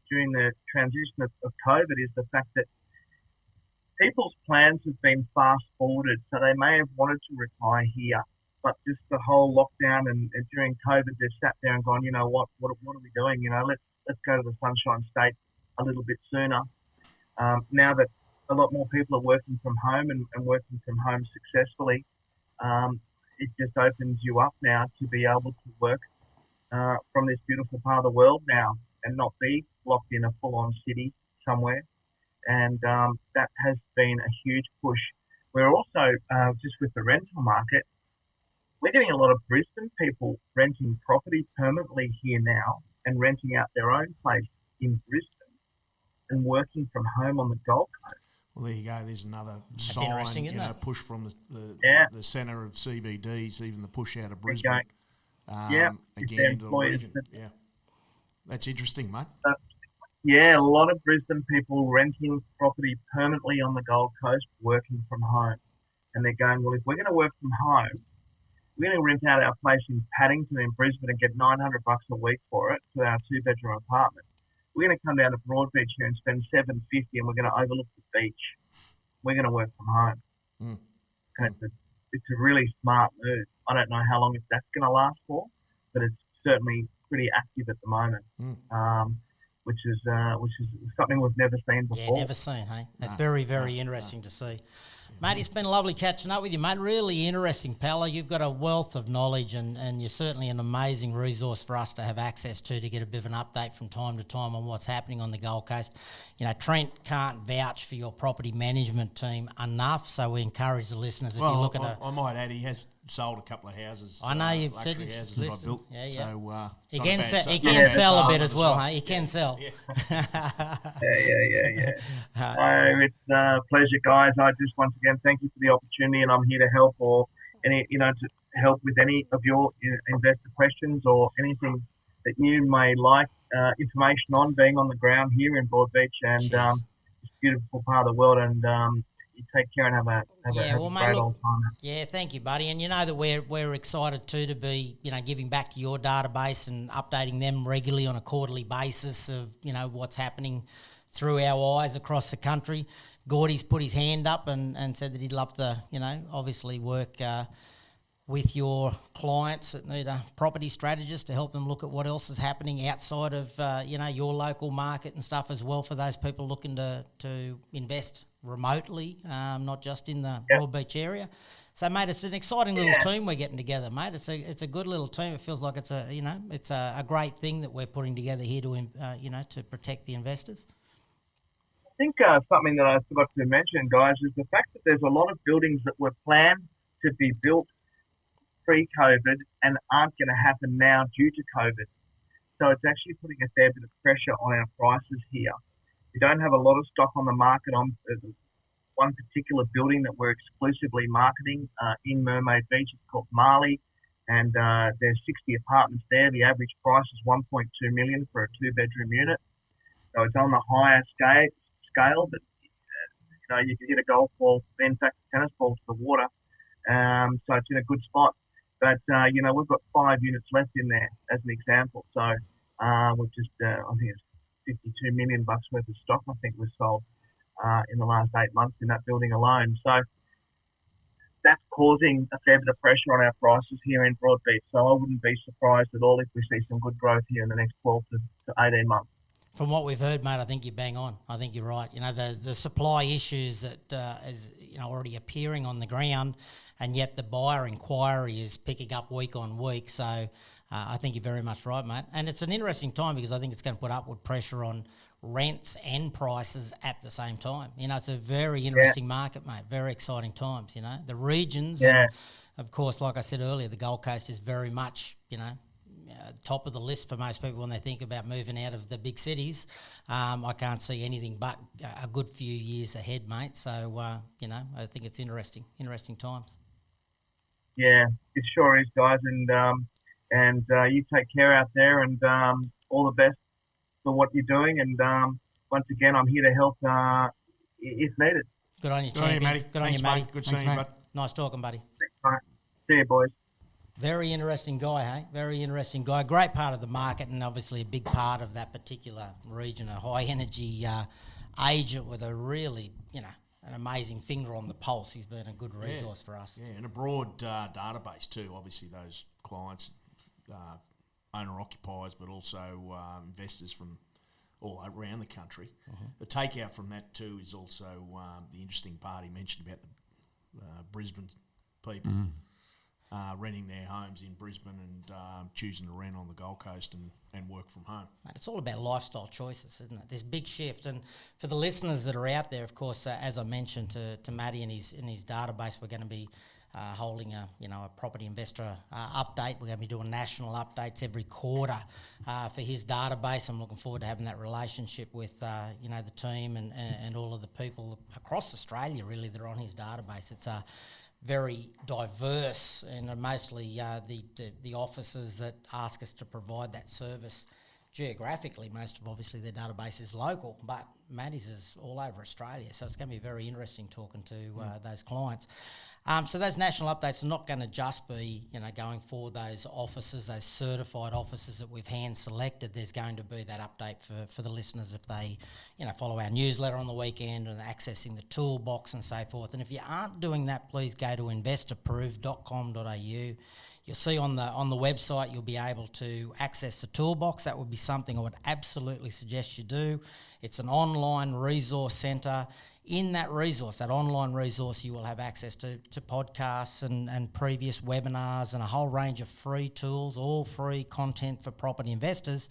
during the transition of COVID is the fact that people's plans have been fast forwarded. So they may have wanted to retire here, but just the whole lockdown and during COVID, they've sat there and gone, you know what are we doing? You know, let's go to the Sunshine State a little bit sooner. Now that a lot more people are working from home and working from home successfully, um, it just opens you up now to be able to work from this beautiful part of the world now and not be locked in a full-on city somewhere. And that has been a huge push. We're also, just with the rental market, we're getting a lot of Brisbane people renting property permanently here now and renting out their own place in Brisbane and working from home on the Gold Coast. Well, there you go. There's another That's sign, interesting, isn't it? push from Yeah. the centre of CBDs, even the push out of They're Brisbane. going, yeah, it's their Again into the employers region. that- Yeah, that's interesting, mate. Yeah, a lot of Brisbane people renting property permanently on the Gold Coast, working from home. And they're going, well, if we're going to work from home, we're going to rent out our place in Paddington in Brisbane and get $900 a week for it for our two-bedroom apartment. We're going to come down to Broadbeach here and spend $750 and we're going to overlook the beach. We're going to work from home. Mm. And it's a really smart move. I don't know how long that's going to last for, but it's certainly pretty active at the moment. Which is something we've never seen before. Yeah, never seen, hey? It's very, very interesting to see. Mate, it's been lovely catching up with you, mate. Really interesting, Pella. You've got a wealth of knowledge and you're certainly an amazing resource for us to have access to get a bit of an update from time to time on what's happening on the Gold Coast. You know, Trent can't vouch for your property management team enough, so we encourage the listeners, if you look at I might add, he has sold a couple of houses. I know you've said luxury he's houses that I listed. built. Yeah. So, He not a can, bad he sale. can Yeah. sell a Sale bit as well, well. hey? He can sell. Yeah. So it's a pleasure, guys. I just once again thank you for the opportunity, and I'm here to help to help with any of your investor questions or anything that you may like information on. Being on the ground here in Broadbeach and this beautiful part of the world, and you take care and have a great old time. Yeah, thank you, buddy. And you know that we're excited too to be, giving back to your database and updating them regularly on a quarterly basis of, what's happening through our eyes across the country. Gordy's put his hand up and said that he'd love to, obviously work with your clients that need a property strategist to help them look at what else is happening outside of, your local market and stuff as well for those people looking to invest remotely, not just in the Broadbeach area. So, mate, it's an exciting little team we're getting together, mate. It's a good little team. It feels like it's a great thing that we're putting together here to to protect the investors. I think something that I forgot to mention, guys, is the fact that there's a lot of buildings that were planned to be built pre-COVID and aren't going to happen now due to COVID. So it's actually putting a fair bit of pressure on our prices here. We don't have a lot of stock on the market on one particular building that we're exclusively marketing in Mermaid Beach. It's called Marley, and there's 60 apartments there. The average price is $1.2 million for a two-bedroom unit. So it's on the higher scale, but you can hit a golf ball, in fact, a tennis ball to the water. So it's in a good spot. But, we've got 5 units left in there as an example. So we've just, I think it's $52 million worth of stock, I think, was sold in the last 8 months in that building alone. So that's causing a fair bit of pressure on our prices here in Broadbeach. So I wouldn't be surprised at all if we see some good growth here in the next 12 to 18 months. From what we've heard, mate, I think you're bang on. I think you're right. The supply issues that is already appearing on the ground, and yet the buyer inquiry is picking up week on week. So I think you're very much right, mate. And it's an interesting time because I think it's going to put upward pressure on rents and prices at the same time. It's a very interesting market, mate. Very exciting times. The regions, and of course, like I said earlier, the Gold Coast is very much top of the list for most people when they think about moving out of the big cities. I can't see anything but a good few years ahead, mate. So, I think it's interesting times. Yeah, it sure is, guys. And And you take care out there, and all the best for what you're doing. And once again, I'm here to help if needed. Good on you, Good on you, champion. Matty. Good on Thanks, you, Matty. mate. Good Thanks, seeing you, mate. bud. Nice talking, buddy. All right. See you, boys. Very interesting guy, hey? Very interesting guy. Great part of the market, and obviously a big part of that particular region. A high energy agent with a really, an amazing finger on the pulse. He's been a good resource for us. Yeah, and a broad database too. Obviously, those clients, owner-occupiers, but also investors from all around the country. The takeout from that too is also the interesting part he mentioned about the Brisbane people renting their homes in Brisbane and choosing to rent on the Gold Coast and work from home. Mate, it's all about lifestyle choices, isn't it? This big shift. And for the listeners that are out there, of course, as I mentioned to Matty in his database, we're going to be holding a property investor update. We're going to be doing national updates every quarter for his database. I'm looking forward to having that relationship with the team and all of the people across Australia really that are on his database. It's very diverse, and are mostly the offices that ask us to provide that service geographically. Most of obviously their database is local, but Matty's is all over Australia, so it's going to be very interesting talking to those clients. So those national updates are not going to just be, going for those offices, those certified offices that we've hand selected. There's going to be that update for the listeners if they, follow our newsletter on the weekend and accessing the toolbox and so forth. And if you aren't doing that, please go to investapprove.com.au. You'll see on the website you'll be able to access the toolbox. That would be something I would absolutely suggest you do. It's an online resource centre. In that resource, that online resource, you will have access to podcasts and previous webinars and a whole range of free tools, all free content for property investors.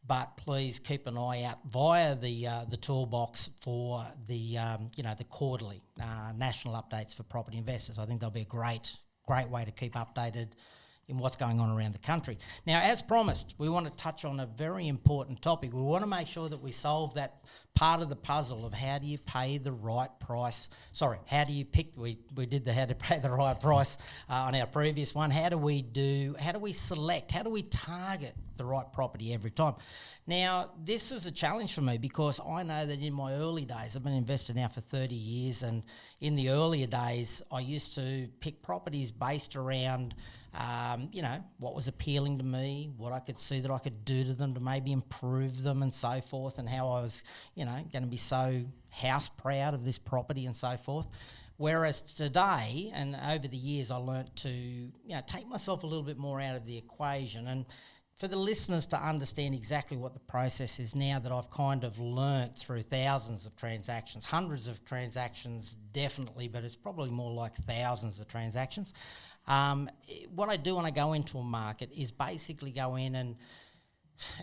But please keep an eye out via the toolbox for the quarterly national updates for property investors. I think they'll be a great way to keep updated in what's going on around the country. Now, as promised, we want to touch on a very important topic. We want to make sure that we solve that part of the puzzle of how do you pay the right price. Sorry, how do you pick, we did the how to pay the right price on our previous one. How do we select, how do we target the right property every time? Now, this is a challenge for me because I know that in my early days, I've been an investor now for 30 years, and in the earlier days, I used to pick properties based around what was appealing to me, what I could see that I could do to them to maybe improve them and so forth, and how I was, going to be so house proud of this property and so forth. Whereas today, and over the years, I learnt to, take myself a little bit more out of the equation. And for the listeners to understand exactly what the process is now that I've kind of learnt through thousands of transactions, hundreds of transactions definitely, but it's probably more like thousands of transactions. What I do when I go into a market is basically go in and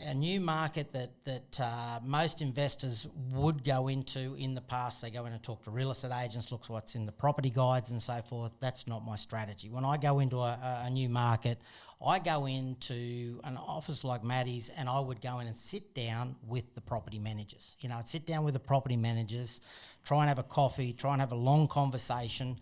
a new market that most investors would go into in the past. They go in and talk to real estate agents, look what's in the property guides and so forth. That's not my strategy. When I go into a new market, I go into an office like Matty's and I would go in and sit down with the property managers. I'd sit down with the property managers, try and have a coffee, try and have a long conversation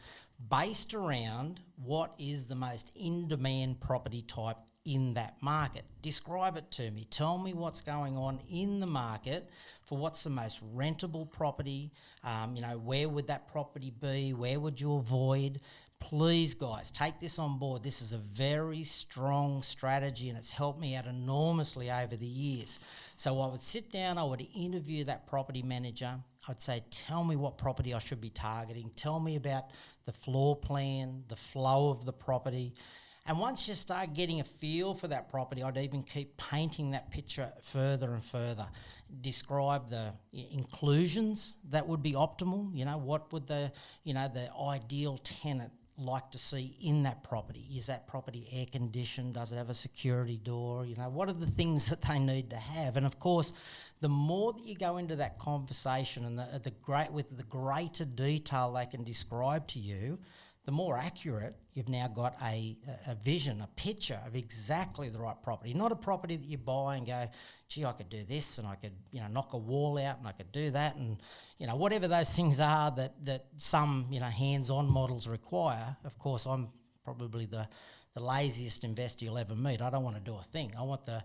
based around what is the most in-demand property type in that market. Describe it to me. Tell me what's going on in the market for what's the most rentable property. Where would that property be? Where would you avoid? Please, guys, take this on board. This is a very strong strategy and it's helped me out enormously over the years. So I would sit down, I would interview that property manager. I'd say, tell me what property I should be targeting. Tell me about the floor plan, the flow of the property. And once you start getting a feel for that property, I'd even keep painting that picture further and further. Describe the inclusions that would be optimal. What would the ideal tenant like to see in that property? Is that property air conditioned? Does it have a security door? What are the things that they need to have? And of course, the more that you go into that conversation and with the greater detail they can describe to you, the more accurate you've now got a vision, a picture of exactly the right property. Not a property that you buy and go, gee, I could do this and I could, knock a wall out and I could do that and, whatever those things are that some, hands-on models require. Of course, I'm probably the the laziest investor you'll ever meet. I don't want to do a thing. I want the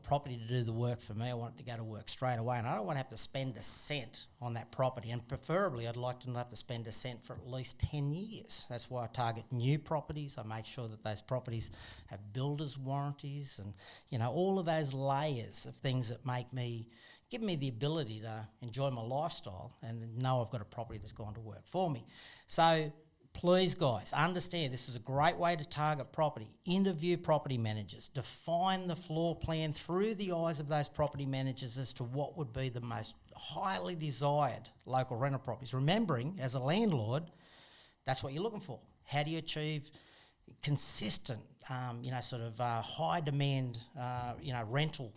property to do the work for me. I want it to go to work straight away, and I don't want to have to spend a cent on that property. And preferably, I'd like to not have to spend a cent for at least 10 years. That's why I target new properties. I make sure that those properties have builders' warranties, and all of those layers of things that give me the ability to enjoy my lifestyle and know I've got a property that's going to work for me. So please, guys, understand this is a great way to target property. Interview property managers. Define the floor plan through the eyes of those property managers as to what would be the most highly desired local rental properties. Remembering, as a landlord, that's what you're looking for. How do you achieve consistent, high demand, rental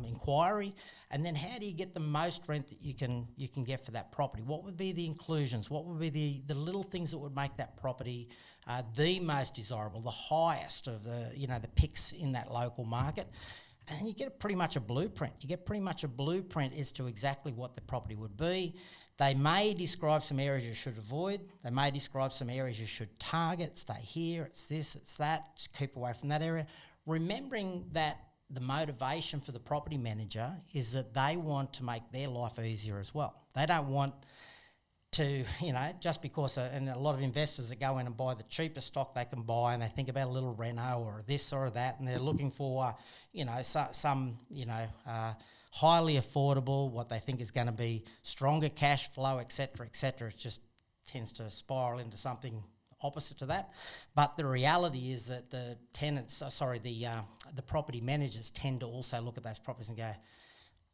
inquiry, and then how do you get the most rent that you can get for that property? What would be the inclusions? What would be the little things that would make that property the most desirable, the highest of the picks in that local market? And then you get pretty much a blueprint. You get pretty much a blueprint as to exactly what the property would be. They may describe some areas you should avoid. They may describe some areas you should target. Stay here, it's this, it's that. Just keep away from that area. Remembering that the motivation for the property manager is that they want to make their life easier as well. They don't want to, just because, and a lot of investors that go in and buy the cheapest stock they can buy, and they think about a little reno or this or that, and they're looking for, some highly affordable, what they think is going to be stronger cash flow, et cetera, it just tends to spiral into something opposite to that. But the reality is that the property managers tend to also look at those properties and go,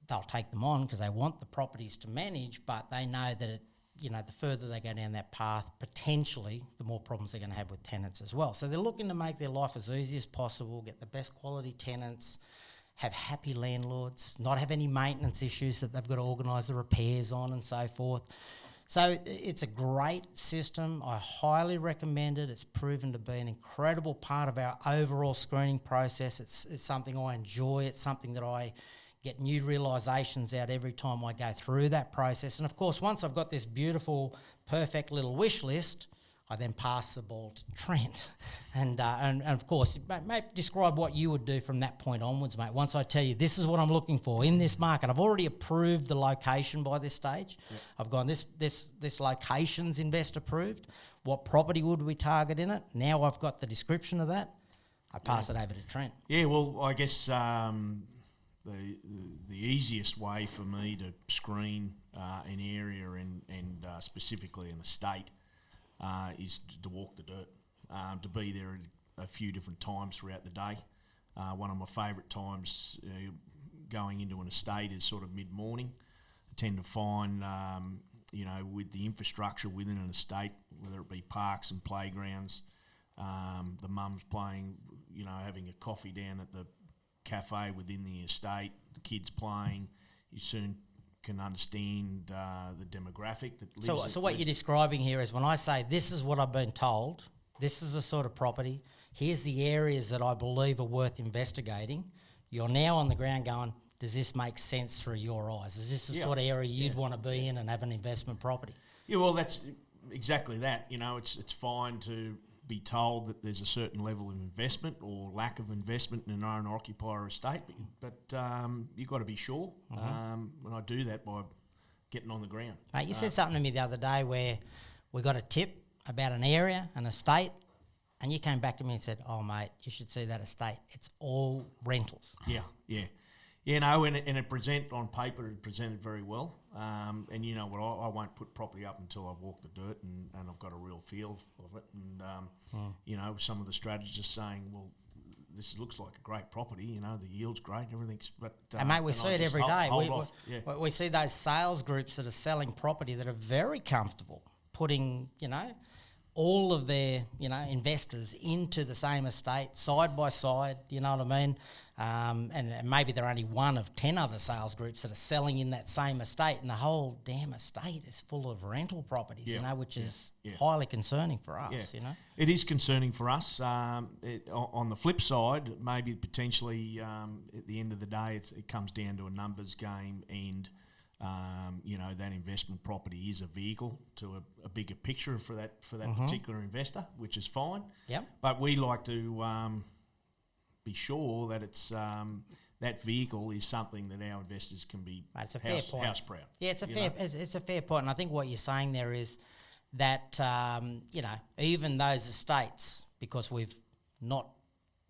they'll take them on because they want the properties to manage, but they know that the further they go down that path, potentially the more problems they're going to have with tenants as well. So they're looking to make their life as easy as possible, get the best quality tenants, have happy landlords, not have any maintenance issues that they've got to organise the repairs on and so forth. So it's a great system. I highly recommend it. It's proven to be an incredible part of our overall screening process. It's something I enjoy. It's something that I get new realisations out every time I go through that process. And of course, once I've got this beautiful, perfect little wish list, I then pass the ball to Trent. And of course, mate, describe what you would do from that point onwards, mate. Once I tell you, this is what I'm looking for in this market. I've already approved the location by this stage. Yep. I've gone, this location's investor approved. What property would we target in it? Now I've got the description of that. I pass it over to Trent. Yeah, well, I guess the easiest way for me to screen an area and specifically an estate is to walk the dirt, to be there a few different times throughout the day. One of my favourite times going into an estate is sort of mid-morning. I tend to find, with the infrastructure within an estate, whether it be parks and playgrounds, the mums playing, having a coffee down at the cafe within the estate, the kids playing, you soon can understand the demographic that lives. So what you're describing here is when I say this is what I've been told, this is the sort of property, here's the areas that I believe are worth investigating, you're now on the ground going, does this make sense through your eyes? Is this the sort of area you'd want to be in and have an investment property? Yeah, well, that's exactly that. It's fine to be told that there's a certain level of investment or lack of investment in an owner-occupier estate, but you've got to be sure. And I do that by getting on the ground. Mate, you said something to me the other day where we got a tip about an area, an estate, and you came back to me and said, oh, mate, you should see that estate. It's all rentals. Yeah. And it on paper, it presented very well. And you know what, I won't put property up until I've walked the dirt and I've got a real feel of it. And, some of the strategists saying, well, this looks like a great property, the yield's great, everything's... But, and mate, we see it every day. We see those sales groups that are selling property that are very comfortable putting, all of their, investors into the same estate, side by side, you know what I mean? And maybe they're only one of 10 other sales groups that are selling in that same estate, and the whole damn estate is full of rental properties, which is highly concerning for us, It is concerning for us. On the flip side, maybe potentially at the end of the day, it comes down to a numbers game and that investment property is a vehicle to a bigger picture for that particular investor, which is fine. Yep. But we like to be sure that it's that vehicle is something that our investors can be It's a fair point. house proud. Yeah, it's a fair point, and I think what you're saying there is that even those estates, because we've not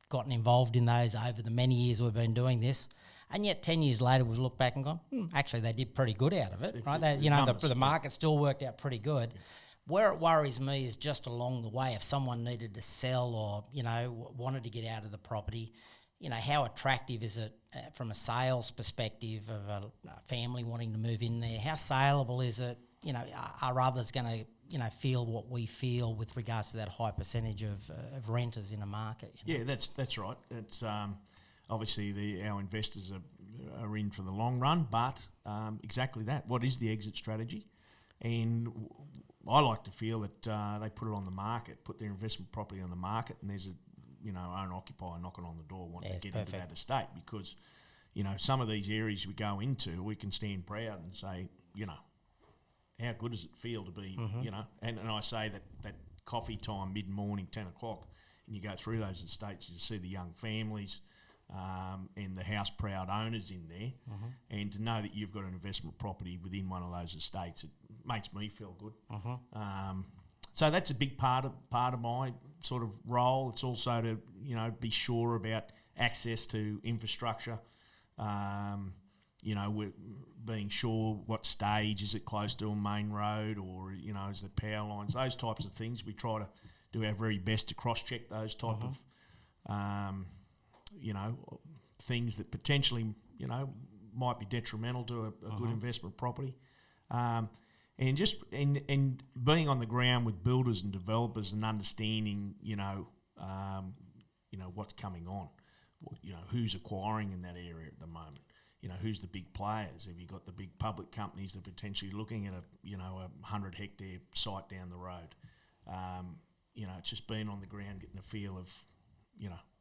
gotten involved in those over the many years we've been doing this, and yet 10 years later we've looked back and gone, actually they did pretty good out of it, right? The market still worked out pretty good. Yeah. Where it worries me is just along the way, if someone needed to sell or wanted to get out of the property, how attractive is it from a sales perspective of a family wanting to move in there? How saleable is it? Are others going to feel what we feel with regards to that high percentage of renters in a market? Yeah, that's right. It's obviously our investors are in for the long run, but exactly that. What is the exit strategy? And I like to feel that they put it on the market, put their investment property on the market, and there's a owner-occupier knocking on the door wanting to get into that estate, because some of these areas we go into, we can stand proud and say, how good does it feel to be, and I say that coffee time, mid-morning, 10 o'clock, and you go through those estates, you see the young families and the house-proud owners in there, and to know that you've got an investment property within one of those estates, it makes me feel good. So that's a big part of my sort of role. It's also to be sure about access to infrastructure. We're being sure what stage, is it close to a main road, or is there power lines, those types of things. We try to do our very best to cross-check those type of things that potentially might be detrimental to a good investment property. And being on the ground with builders and developers and understanding what's coming on, who's acquiring in that area at the moment. Who's the big players? Have you got the big public companies that are potentially looking at a 100-hectare site down the road? It's just being on the ground, getting a feel of,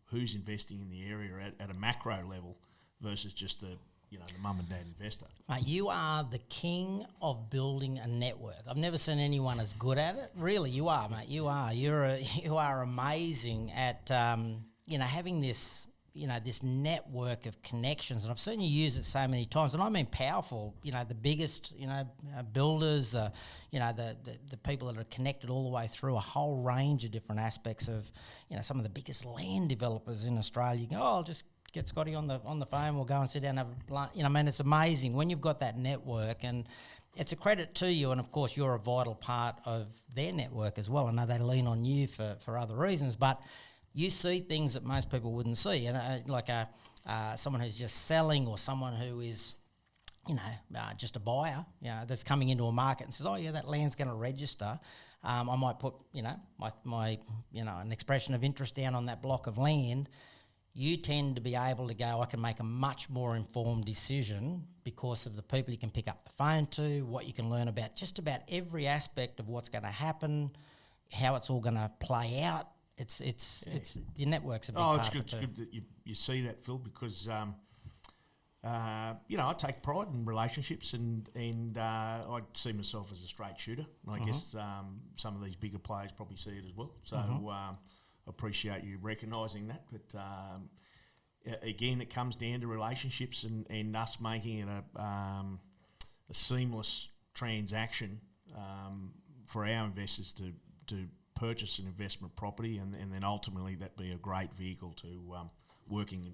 who's investing in the area at a macro level versus just the mum and dad investor. Mate, you are the king of building a network. I've never seen anyone as good at it. Really, you are, mate. You are. You are amazing at having this this network of connections, and I've seen you use it so many times, and I mean powerful. The biggest builders, the people that are connected all the way through a whole range of different aspects of some of the biggest land developers in Australia. You go, I'll just get Scotty on the phone. We'll go and sit down and have a lunch. It's amazing when you've got that network, and it's a credit to you. And of course, you're a vital part of their network as well. I know they lean on you for other reasons, but you see things that most people wouldn't see. And like someone who's just selling, or someone who is, just a buyer, that's coming into a market and says, oh yeah, that land's going to register. I might put, my an expression of interest down on that block of land. You tend to be able to go, I can make a much more informed decision because of the people you can pick up the phone to, what you can learn about just about every aspect of what's going to happen, how it's all going to play out. It's your network's a big part of it. It's good that you see that, Phil, because I take pride in relationships, and I see myself as a straight shooter. And I guess some of these bigger players probably see it as well. So appreciate you recognising that. But again, it comes down to relationships and us making it a seamless transaction for our investors to purchase an investment property, and then ultimately that be a great vehicle to working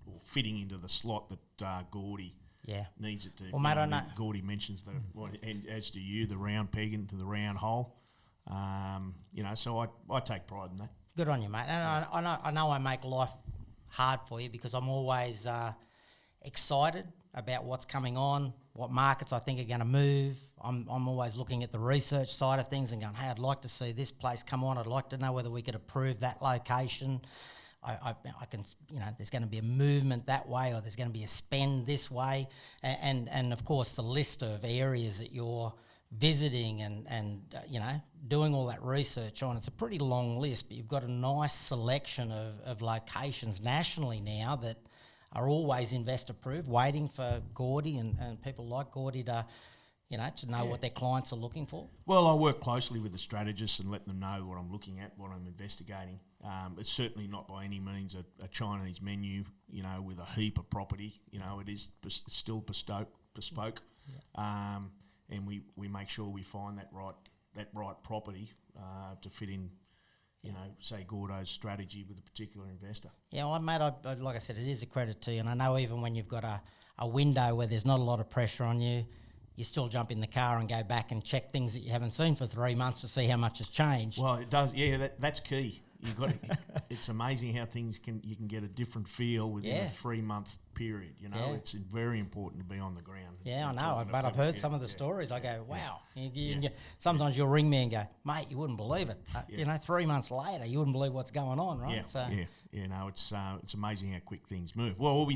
or fitting into the slot that Gordy needs it to. Well, mate, I know Gordy mentions and as do you, the round peg into the round hole. So I take pride in that. Good on you, mate. And I know I make life hard for you because I'm always excited about what's coming on, what markets I think are going to move. I'm always looking at the research side of things and going, hey, I'd like to see this place come on. I'd like to know whether we could approve that location. I can, there's going to be a movement that way, or there's going to be a spend this way. And of course, the list of areas that you're visiting and doing all that research on, it's a pretty long list, but you've got a nice selection of locations nationally now that are always investor approved, waiting for Gordy and people like Gordy to, to know what their clients are looking for? Well, I work closely with the strategists and let them know what I'm looking at, what I'm investigating. It's certainly not by any means a Chinese menu, with a heap of property. It is still bespoke. And we make sure we find that right property to fit in, say Gordo's strategy with a particular investor. Yeah, well, mate, like I said, it is a credit to you. And I know even when you've got a window where there's not a lot of pressure on you, you still jump in the car and go back and check things that you haven't seen for 3 months to see how much has changed. Well, it does. Yeah, that's key. You've got to, it's amazing how you can get a different feel within a 3 month period. It's very important to be on the ground. Yeah, I know, but I've heard some of the stories. I go, wow. Sometimes you'll ring me and go, mate, you wouldn't believe it. 3 months later, you wouldn't believe what's going on, right? It's amazing how quick things move. Well, we're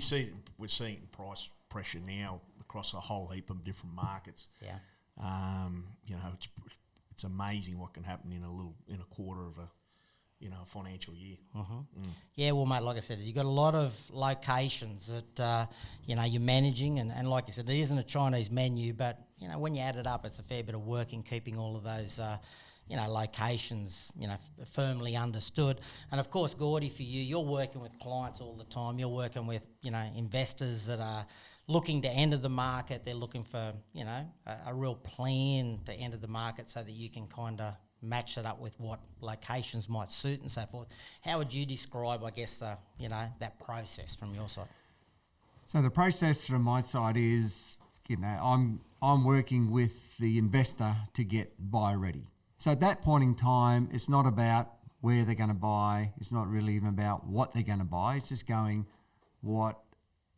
seeing price pressure now across a whole heap of different markets. Yeah. It's amazing what can happen in a quarter of a financial year. Yeah, well, mate, like I said, you've got a lot of locations that, you're managing. And like you said, it isn't a Chinese menu, but, when you add it up, it's a fair bit of work in keeping all of those, locations, firmly understood. And, of course, Gordy, for you, you're working with clients all the time. You're working with, investors that are looking to enter the market. They're looking for, a real plan to enter the market so that you can kind of match it up with what locations might suit and so forth. How would you describe, I guess, that process from your side? So the process from my side is, I'm working with the investor to get buy ready. So at that point in time, it's not about where they're going to buy. It's not really even about what they're going to buy. It's just going, what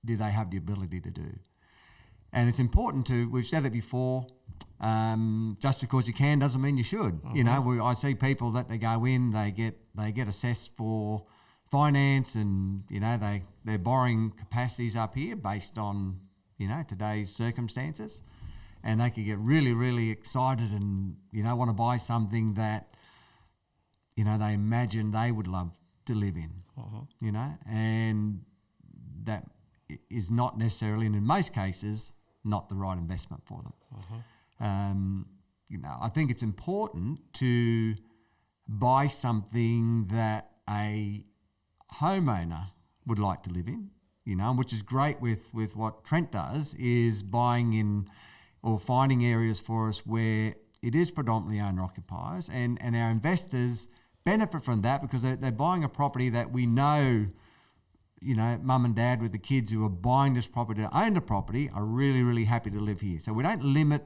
do they have the ability to do? And it's important we've said it before, just because you can doesn't mean you should. I see people that they go in, they get assessed for finance, and their borrowing capacities up here based on today's circumstances, and they could get really, really excited and want to buy something that they imagine they would love to live in. And that is not necessarily, and in most cases, not the right investment for them. I think it's important to buy something that a homeowner would like to live in, which is great with what Trent does, is buying in or finding areas for us where it is predominantly owner-occupiers, and our investors benefit from that because they're buying a property that we know mum and dad with the kids who are buying this property to own the property are really, really happy to live here. So we don't limit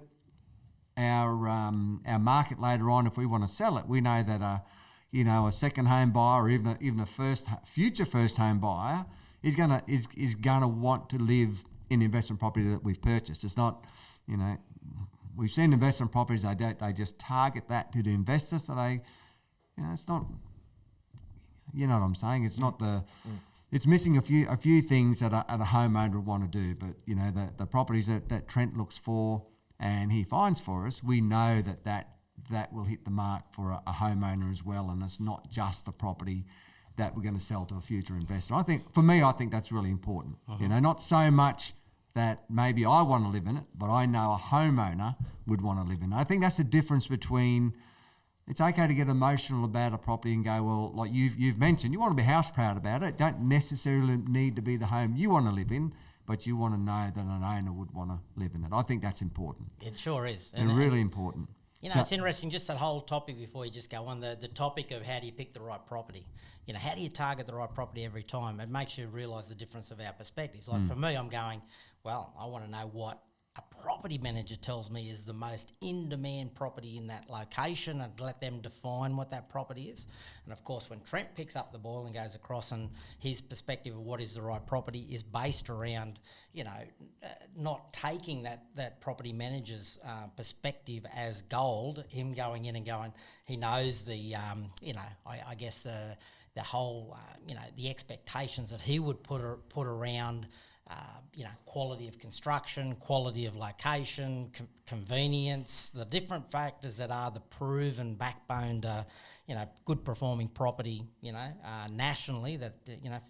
our market later on if we want to sell it. We know that a second home buyer or even a future first home buyer is gonna want to live in the investment property that we've purchased. It's not, we've seen investment properties they just target that to the investors. So it's not, what I'm saying. It's not the. It's missing a few things that a homeowner would want to do, but the properties that Trent looks for and he finds for us, we know that will hit the mark for a homeowner as well, and it's not just a property that we're going to sell to a future investor. I think that's really important. Not so much that maybe I want to live in it, but I know a homeowner would want to live in it. I think that's the difference between. It's okay to get emotional about a property and go, well, like you've mentioned, you want to be house proud about it. It don't necessarily need to be the home you want to live in, but you want to know that an owner would want to live in it. I think that's important. It sure is. And really important. It's interesting, just that whole topic before you just go on, the topic of how do you pick the right property. How do you target the right property every time? It makes you realise the difference of our perspectives. Like for me, I'm going, well, I want to know what a property manager tells me is the most in-demand property in that location, and let them define what that property is. And of course, when Trent picks up the ball and goes across, and his perspective of what is the right property is based around, not taking that property manager's perspective as gold, him going in and going, he knows the, I guess the whole, the expectations that he would put around quality of construction, quality of location, convenience, the different factors that are the proven backbone to, good performing property, nationally that,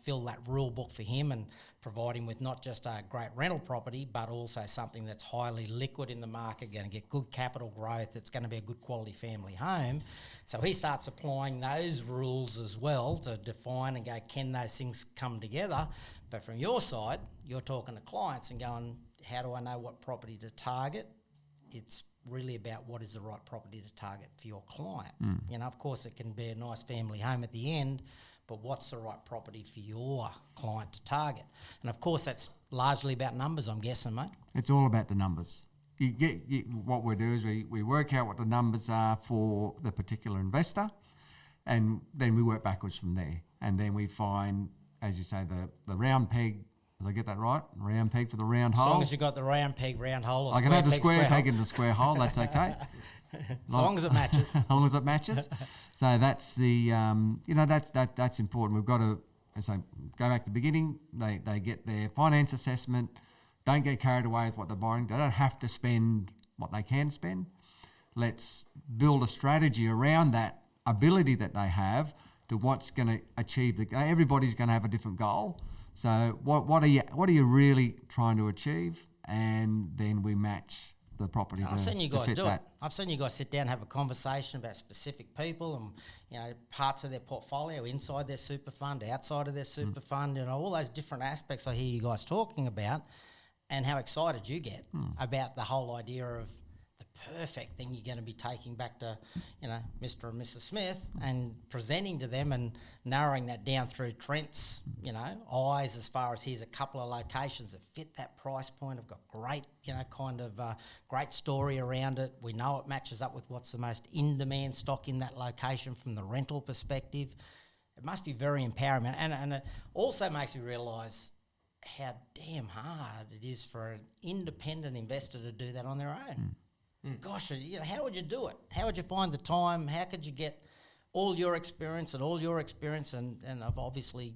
fill that rule book for him and provide him with not just a great rental property, but also something that's highly liquid in the market, going to get good capital growth, it's going to be a good quality family home. So he starts applying those rules as well to define and go, can those things come together? But from your side, you're talking to clients and going, how do I know what property to target? It's really about what is the right property to target for your client. Of course, it can be a nice family home at the end, but what's the right property for your client to target? And of course, that's largely about numbers, I'm guessing, mate. It's all about the numbers. What we do is we work out what the numbers are for the particular investor, and then we work backwards from there. And then we find, as you say, the round peg. Did I get that right? Round peg for the round hole. As long as you got the round peg, round hole, or I can have the square peg in the square hole. That's okay. As long as it matches. As long as it matches. So that's the that's important. We've got to go back to the beginning. They get their finance assessment. Don't get carried away with what they're borrowing. They don't have to spend what they can spend. Let's build a strategy around that ability that they have to what's going to achieve everybody's going to have a different goal. So what are you really trying to achieve? And then we match the property. I've seen you guys do that. it. I've seen you guys sit down and have a conversation about specific people and parts of their portfolio, inside their super fund, outside of their super fund, all those different aspects I hear you guys talking about, and how excited you get about the whole idea of the perfect thing you're going to be taking back to, Mr. and Mrs. Smith and presenting to them and narrowing that down through Trent's, eyes as far as here's a couple of locations that fit that price point. Have got great, great story around it. We know it matches up with what's the most in-demand stock in that location from the rental perspective. It must be very empowering. And it also makes me realise how damn hard it is for an independent investor to do that on their own. Gosh, how would you do it? How would you find the time? How could you get all your experience and I've obviously,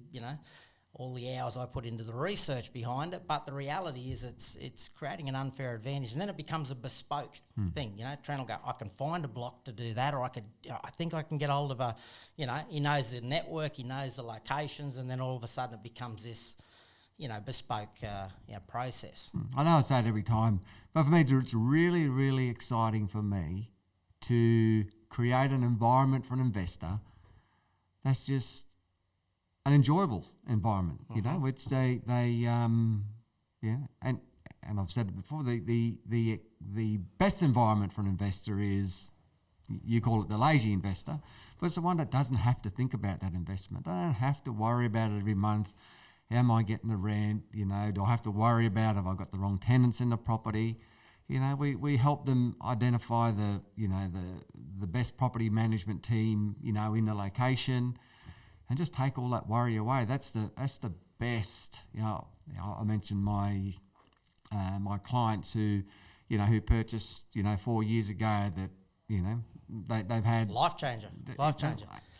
all the hours I put into the research behind it, but the reality is it's creating an unfair advantage, and then it becomes a bespoke thing. Trent will go, I can find a block to do that, or I think I can get hold of he knows the network, he knows the locations, and then all of a sudden it becomes this bespoke process. I know I say it every time, but for me, it's really, really exciting for me to create an environment for an investor that's just an enjoyable environment, which and I've said it before, the best environment for an investor is, you call it the lazy investor, but it's the one that doesn't have to think about that investment. They don't have to worry about it every month. How am I getting the rent? Do I have to worry about have I got the wrong tenants in the property? We help them identify the best property management team, in the location, and just take all that worry away. That's the best. I mentioned my my clients who purchased 4 years ago that they've had Life changer.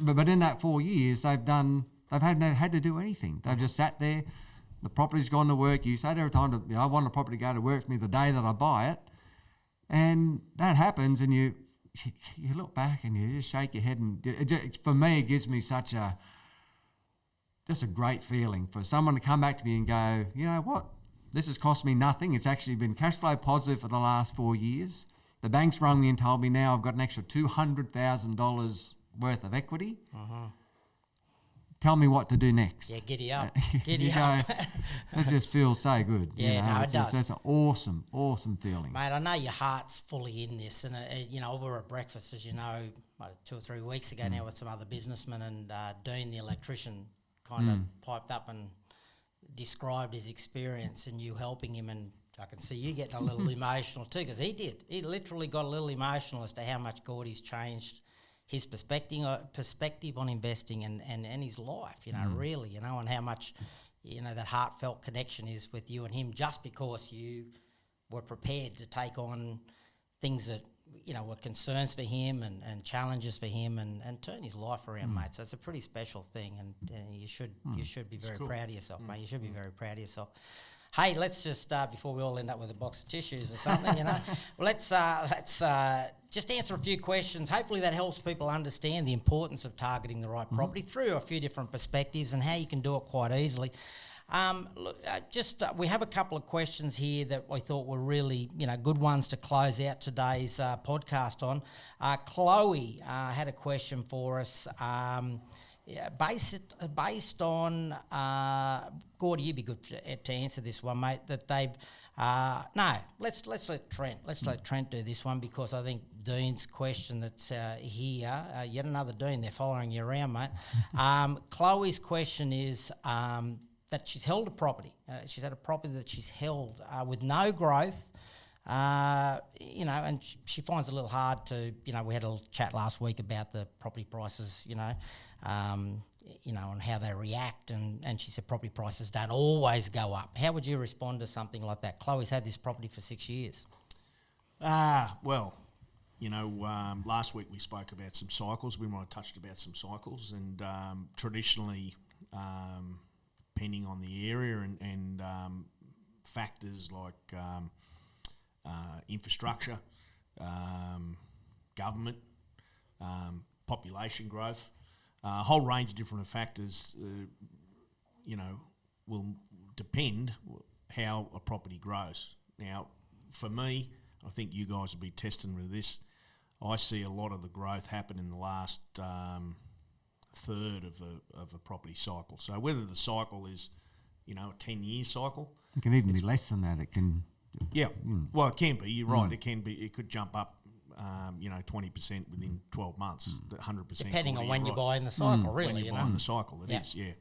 But in that 4 years they've had to do anything. They've just sat there. The property's gone to work. You say every time, I want the property to go to work for me the day that I buy it, and that happens, and you look back and you just shake your head, and for me, it gives me such a great feeling for someone to come back to me and go, you know what, this has cost me nothing. It's actually been cash flow positive for the last 4 years. The bank's rung me and told me now I've got an extra $200,000 worth of equity. Tell me what to do next. Yeah, giddy up. Giddy up. It just feels so good. Yeah, it does. That's an awesome, awesome feeling. Mate, I know your heart's fully in this. And, we were at breakfast, as you know, 2 or 3 weeks ago now with some other businessmen, and Dean, the electrician, kind of piped up and described his experience and you helping him, and I can see you getting a little emotional too, because he did. He literally got a little emotional as to how much Gordy's changed his perspective on investing and his life, really, and how much, that heartfelt connection is with you and him, just because you were prepared to take on things that, were concerns for him and challenges for him and turn his life around, mate. So it's a pretty special thing, and you should be very proud of yourself, mate. You should be very proud of yourself. Hey, let's just before we all end up with a box of tissues or something, let's just answer a few questions. Hopefully that helps people understand the importance of targeting the right property through a few different perspectives and how you can do it quite easily. We have a couple of questions here that we thought were really, good ones to close out today's podcast on. Chloe had a question for us. Based on Gordy, you'd be good to answer this one, mate. That they've let's let Trent do this one, because I think Dean's question that's here, yet another Dean, they're following you around, mate. Chloe's question is that she's held a property. She's had a property that she's held with no growth. And she finds it a little hard to, we had a little chat last week about the property prices, and how they react, and she said property prices don't always go up. How would you respond to something like that? Chloe's had this property for 6 years. Last week we spoke about some cycles. We might have touched about some cycles, and traditionally, depending on the area and factors like infrastructure, government, population growth, a whole range of different factors, will depend how a property grows. Now, for me, I think you guys will be testing with this. I see a lot of the growth happen in the last third of a property cycle. So whether the cycle is, a 10-year cycle, it can even be less than that. It can. Yeah, well, it can be. You're right. It can be. It could jump up, 20% within 12 months, 100%. Depending on when you buy in the cycle, really. When you buy in the cycle, it is. Yeah.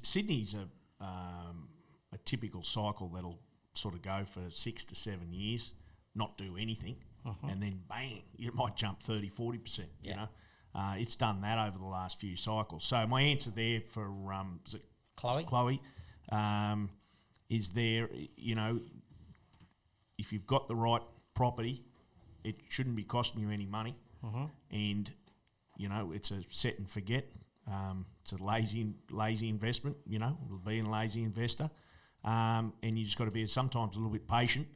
Sydney's a typical cycle that'll sort of go for 6 to 7 years, not do anything, and then bang, it might jump 30, 40%. You know, it's done that over the last few cycles. So my answer there for is it Chloe? Is there, if you've got the right property, it shouldn't be costing you any money, and it's a set and forget. It's a lazy investment. It'll be a lazy investor, and you just got to be sometimes a little bit patient,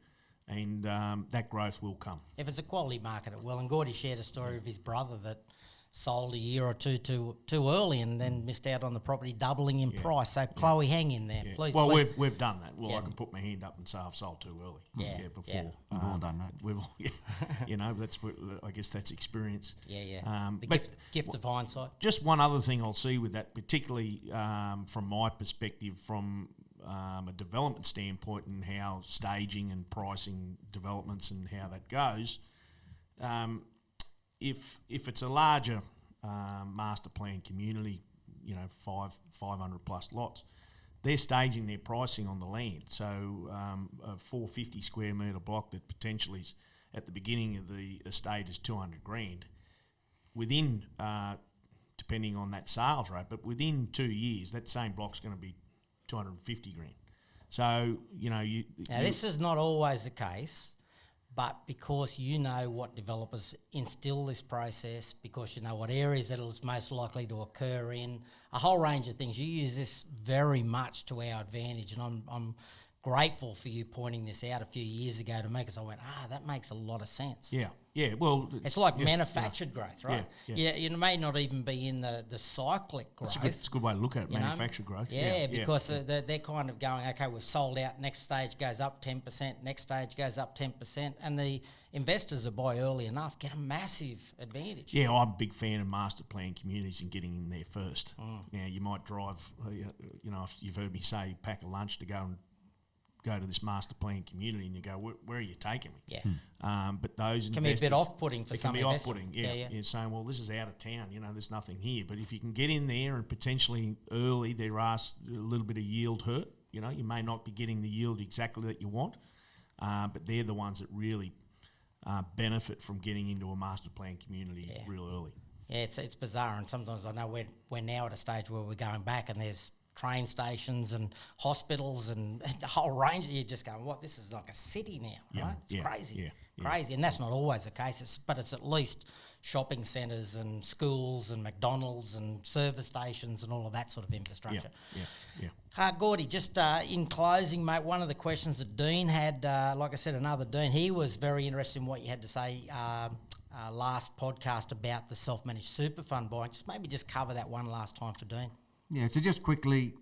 and that growth will come. If it's a quality market, it will. And Gordy shared a story of his brother that sold a year or two too early and then missed out on the property doubling in price. So Chloe, hang in there, please. Well, we've done that. Well, I can put my hand up and say I've sold too early. Before. We've all done that. We've all, I guess that's experience. The gift of hindsight. Just one other thing I'll see with that, particularly from my perspective, from a development standpoint, and how staging and pricing developments and how that goes. If it's a larger master plan community, 500 plus lots, they're staging their pricing on the land. So a 450 square metre block that potentially is at the beginning of the estate is 200 grand. Within, depending on that sales rate, but within 2 years, that same block's going to be 250 grand. So, this is not always the case. But because you know what developers instill this process, because you know what areas that it's most likely to occur in, a whole range of things, you use this very much to our advantage. And I'm grateful for you pointing this out a few years ago to make us. I went, that makes a lot of sense. Yeah. Well, it's like manufactured growth, right? Yeah. It may not even be in the cyclic growth. It's a good way to look at it, manufactured growth. Because they're kind of going, okay, we've sold out, next stage goes up 10%, next stage goes up 10%, and the investors that buy early enough get a massive advantage. Yeah, I'm a big fan of master plan communities and getting in there first. Now, you might drive, if you've heard me say, pack a lunch to go to this master plan community, and you go, where are you taking me? Yeah. But those can be a bit off-putting for some investors. It can be off-putting, You're saying, well, this is out of town, there's nothing here. But if you can get in there and potentially early, there are a little bit of yield hurt. You may not be getting the yield exactly that you want, but they're the ones that really benefit from getting into a master plan community real early. Yeah, it's bizarre, and sometimes I know we're now at a stage where we're going back and there's train stations and hospitals and the whole range. You're just going, what? This is like a city now, right? It's crazy, crazy. And that's not always the case, but it's at least shopping centres and schools and McDonald's and service stations and all of that sort of infrastructure. Gordy, just in closing, mate, one of the questions that Dean had, like I said, another Dean, he was very interested in what you had to say last podcast about the self-managed super fund buying. Just cover that one last time for Dean. Yeah, so just quickly,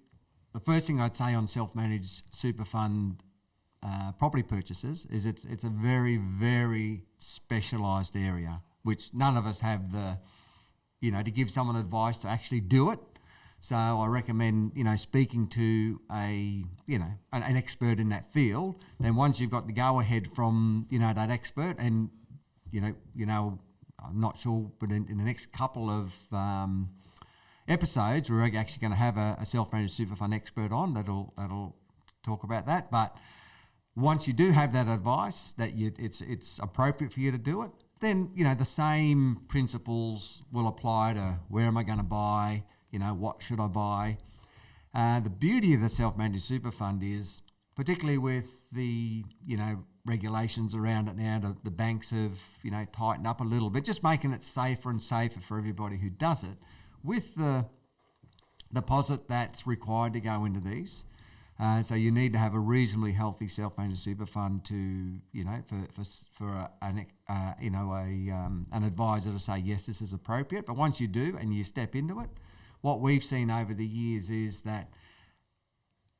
the first thing I'd say on self-managed super fund property purchases is it's a very, very specialised area, which none of us have the, to give someone advice to actually do it. So I recommend, speaking to an expert in that field. Then once you've got the go-ahead from, that expert, and, I'm not sure, but in the next couple of episodes, we're actually going to have a self-managed super fund expert on that'll talk about that. But once you do have that advice that it's appropriate for you to do it, then, the same principles will apply to where am I going to buy, what should I buy. The beauty of the self-managed super fund is, particularly with the, regulations around it now, the banks have, tightened up a little bit, just making it safer and safer for everybody who does it, with the deposit that's required to go into these. So you need to have a reasonably healthy self-managed super fund to, for an advisor to say, yes, this is appropriate. But once you do and you step into it, what we've seen over the years is that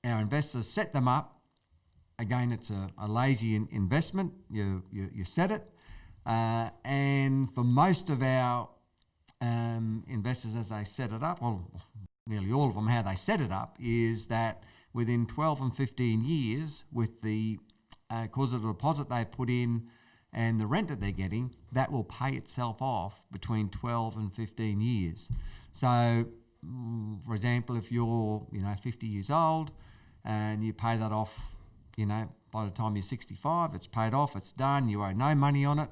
our investors set them up. Again, it's a lazy investment. You set it. And for most of our investors, as they set it up, well, nearly all of them, how they set it up is that within 12 and 15 years, with the cause of the deposit they put in and the rent that they're getting, that will pay itself off between 12 and 15 years. So, for example, if you're 50 years old and you pay that off, by the time you're 65, it's paid off, it's done, you owe no money on it.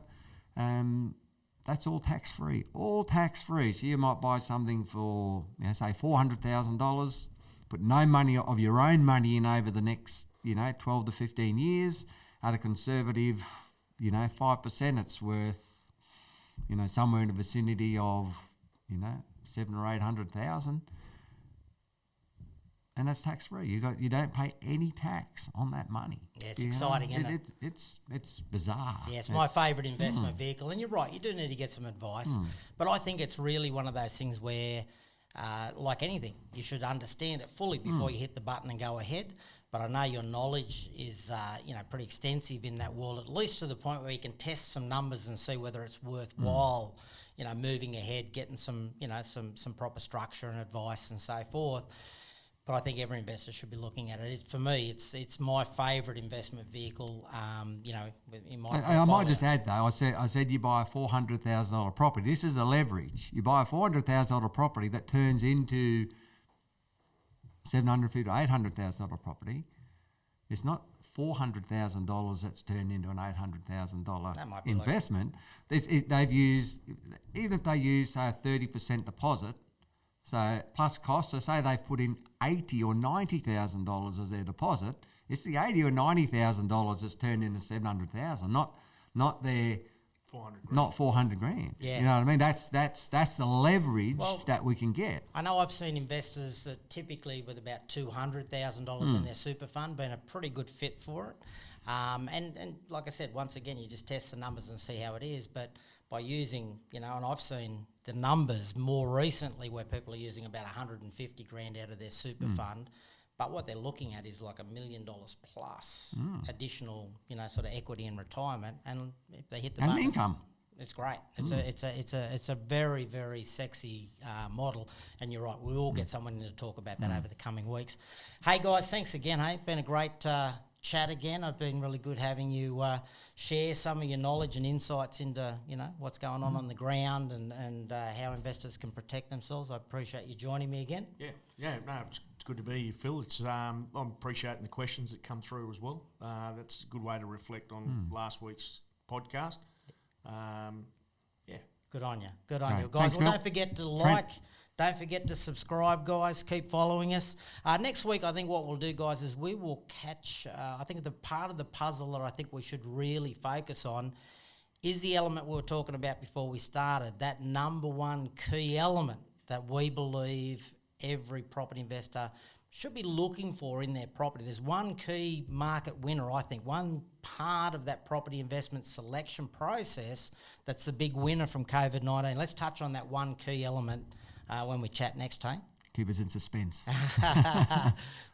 That's all tax-free, So you might buy something for, say $400,000, put no money of your own money in over the next, 12 to 15 years. At a conservative, 5%, it's worth, somewhere in the vicinity of, 700,000 or 800,000. And that's tax-free. You don't pay any tax on that money. Yeah, it's exciting, isn't it? It's bizarre. Yeah, it's my favourite investment vehicle. And you're right, you do need to get some advice. But I think it's really one of those things where, like anything, you should understand it fully before you hit the button and go ahead. But I know your knowledge is, pretty extensive in that world, at least to the point where you can test some numbers and see whether it's worthwhile, moving ahead, getting some, some proper structure and advice and so forth. But I think every investor should be looking at it. For me, it's my favourite investment vehicle. In my I might just add though, I said you buy a $400,000 property. This is a leverage. You buy a $400,000 property that turns into $750,000 to $800,000 property. It's not $400,000 that's turned into an $800,000 investment. They've used, even if they use say a 30% deposit. So plus costs, so say they've put in $80,000 or $90,000 as their deposit. It's the $80,000 or $90,000 that's turned into $700,000, not their $400,000. Yeah. You know what I mean? That's the leverage that we can get. I know I've seen investors that typically with about $200,000 in their super fund been a pretty good fit for it. And like I said, once again, you just test the numbers and see how it is. But by using, and I've seen the numbers more recently where people are using about $150,000 out of their super fund, but what they're looking at is like $1 million plus additional, sort of equity in retirement, and if they hit the and buttons, income. It's great. It's a very, very sexy model, and you're right. We will get someone in to talk about that over the coming weeks. Hey guys, thanks again. Hey, been a great chat again. It's been really good having you share some of your knowledge and insights into what's going on the ground and how investors can protect themselves. I appreciate you joining me again. No, it's good to be here, Phil. It's I'm appreciating the questions that come through as well. That's a good way to reflect on last week's podcast. Good on you. Good on you. Right. Guys, Thanks, Phil. don't forget to like, Don't forget to subscribe, guys. Keep following us. Next week, I think what we'll do, guys, is we will catch, I think the part of the puzzle that I think we should really focus on is the element we were talking about before we started, that number one key element that we believe every property investor should be looking for in their property. There's one key market winner, I think, one part of that property investment selection process that's the big winner from COVID-19. Let's touch on that one key element when we chat next time. Keep us in suspense.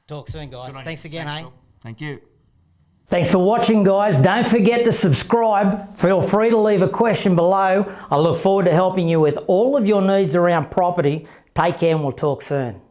Talk soon, guys. Good on Thanks you. again, Thanks, eh? Phil. Thank you. Thanks for watching, guys. Don't forget to subscribe. Feel free to leave a question below. I look forward to helping you with all of your needs around property. Take care and we'll talk soon.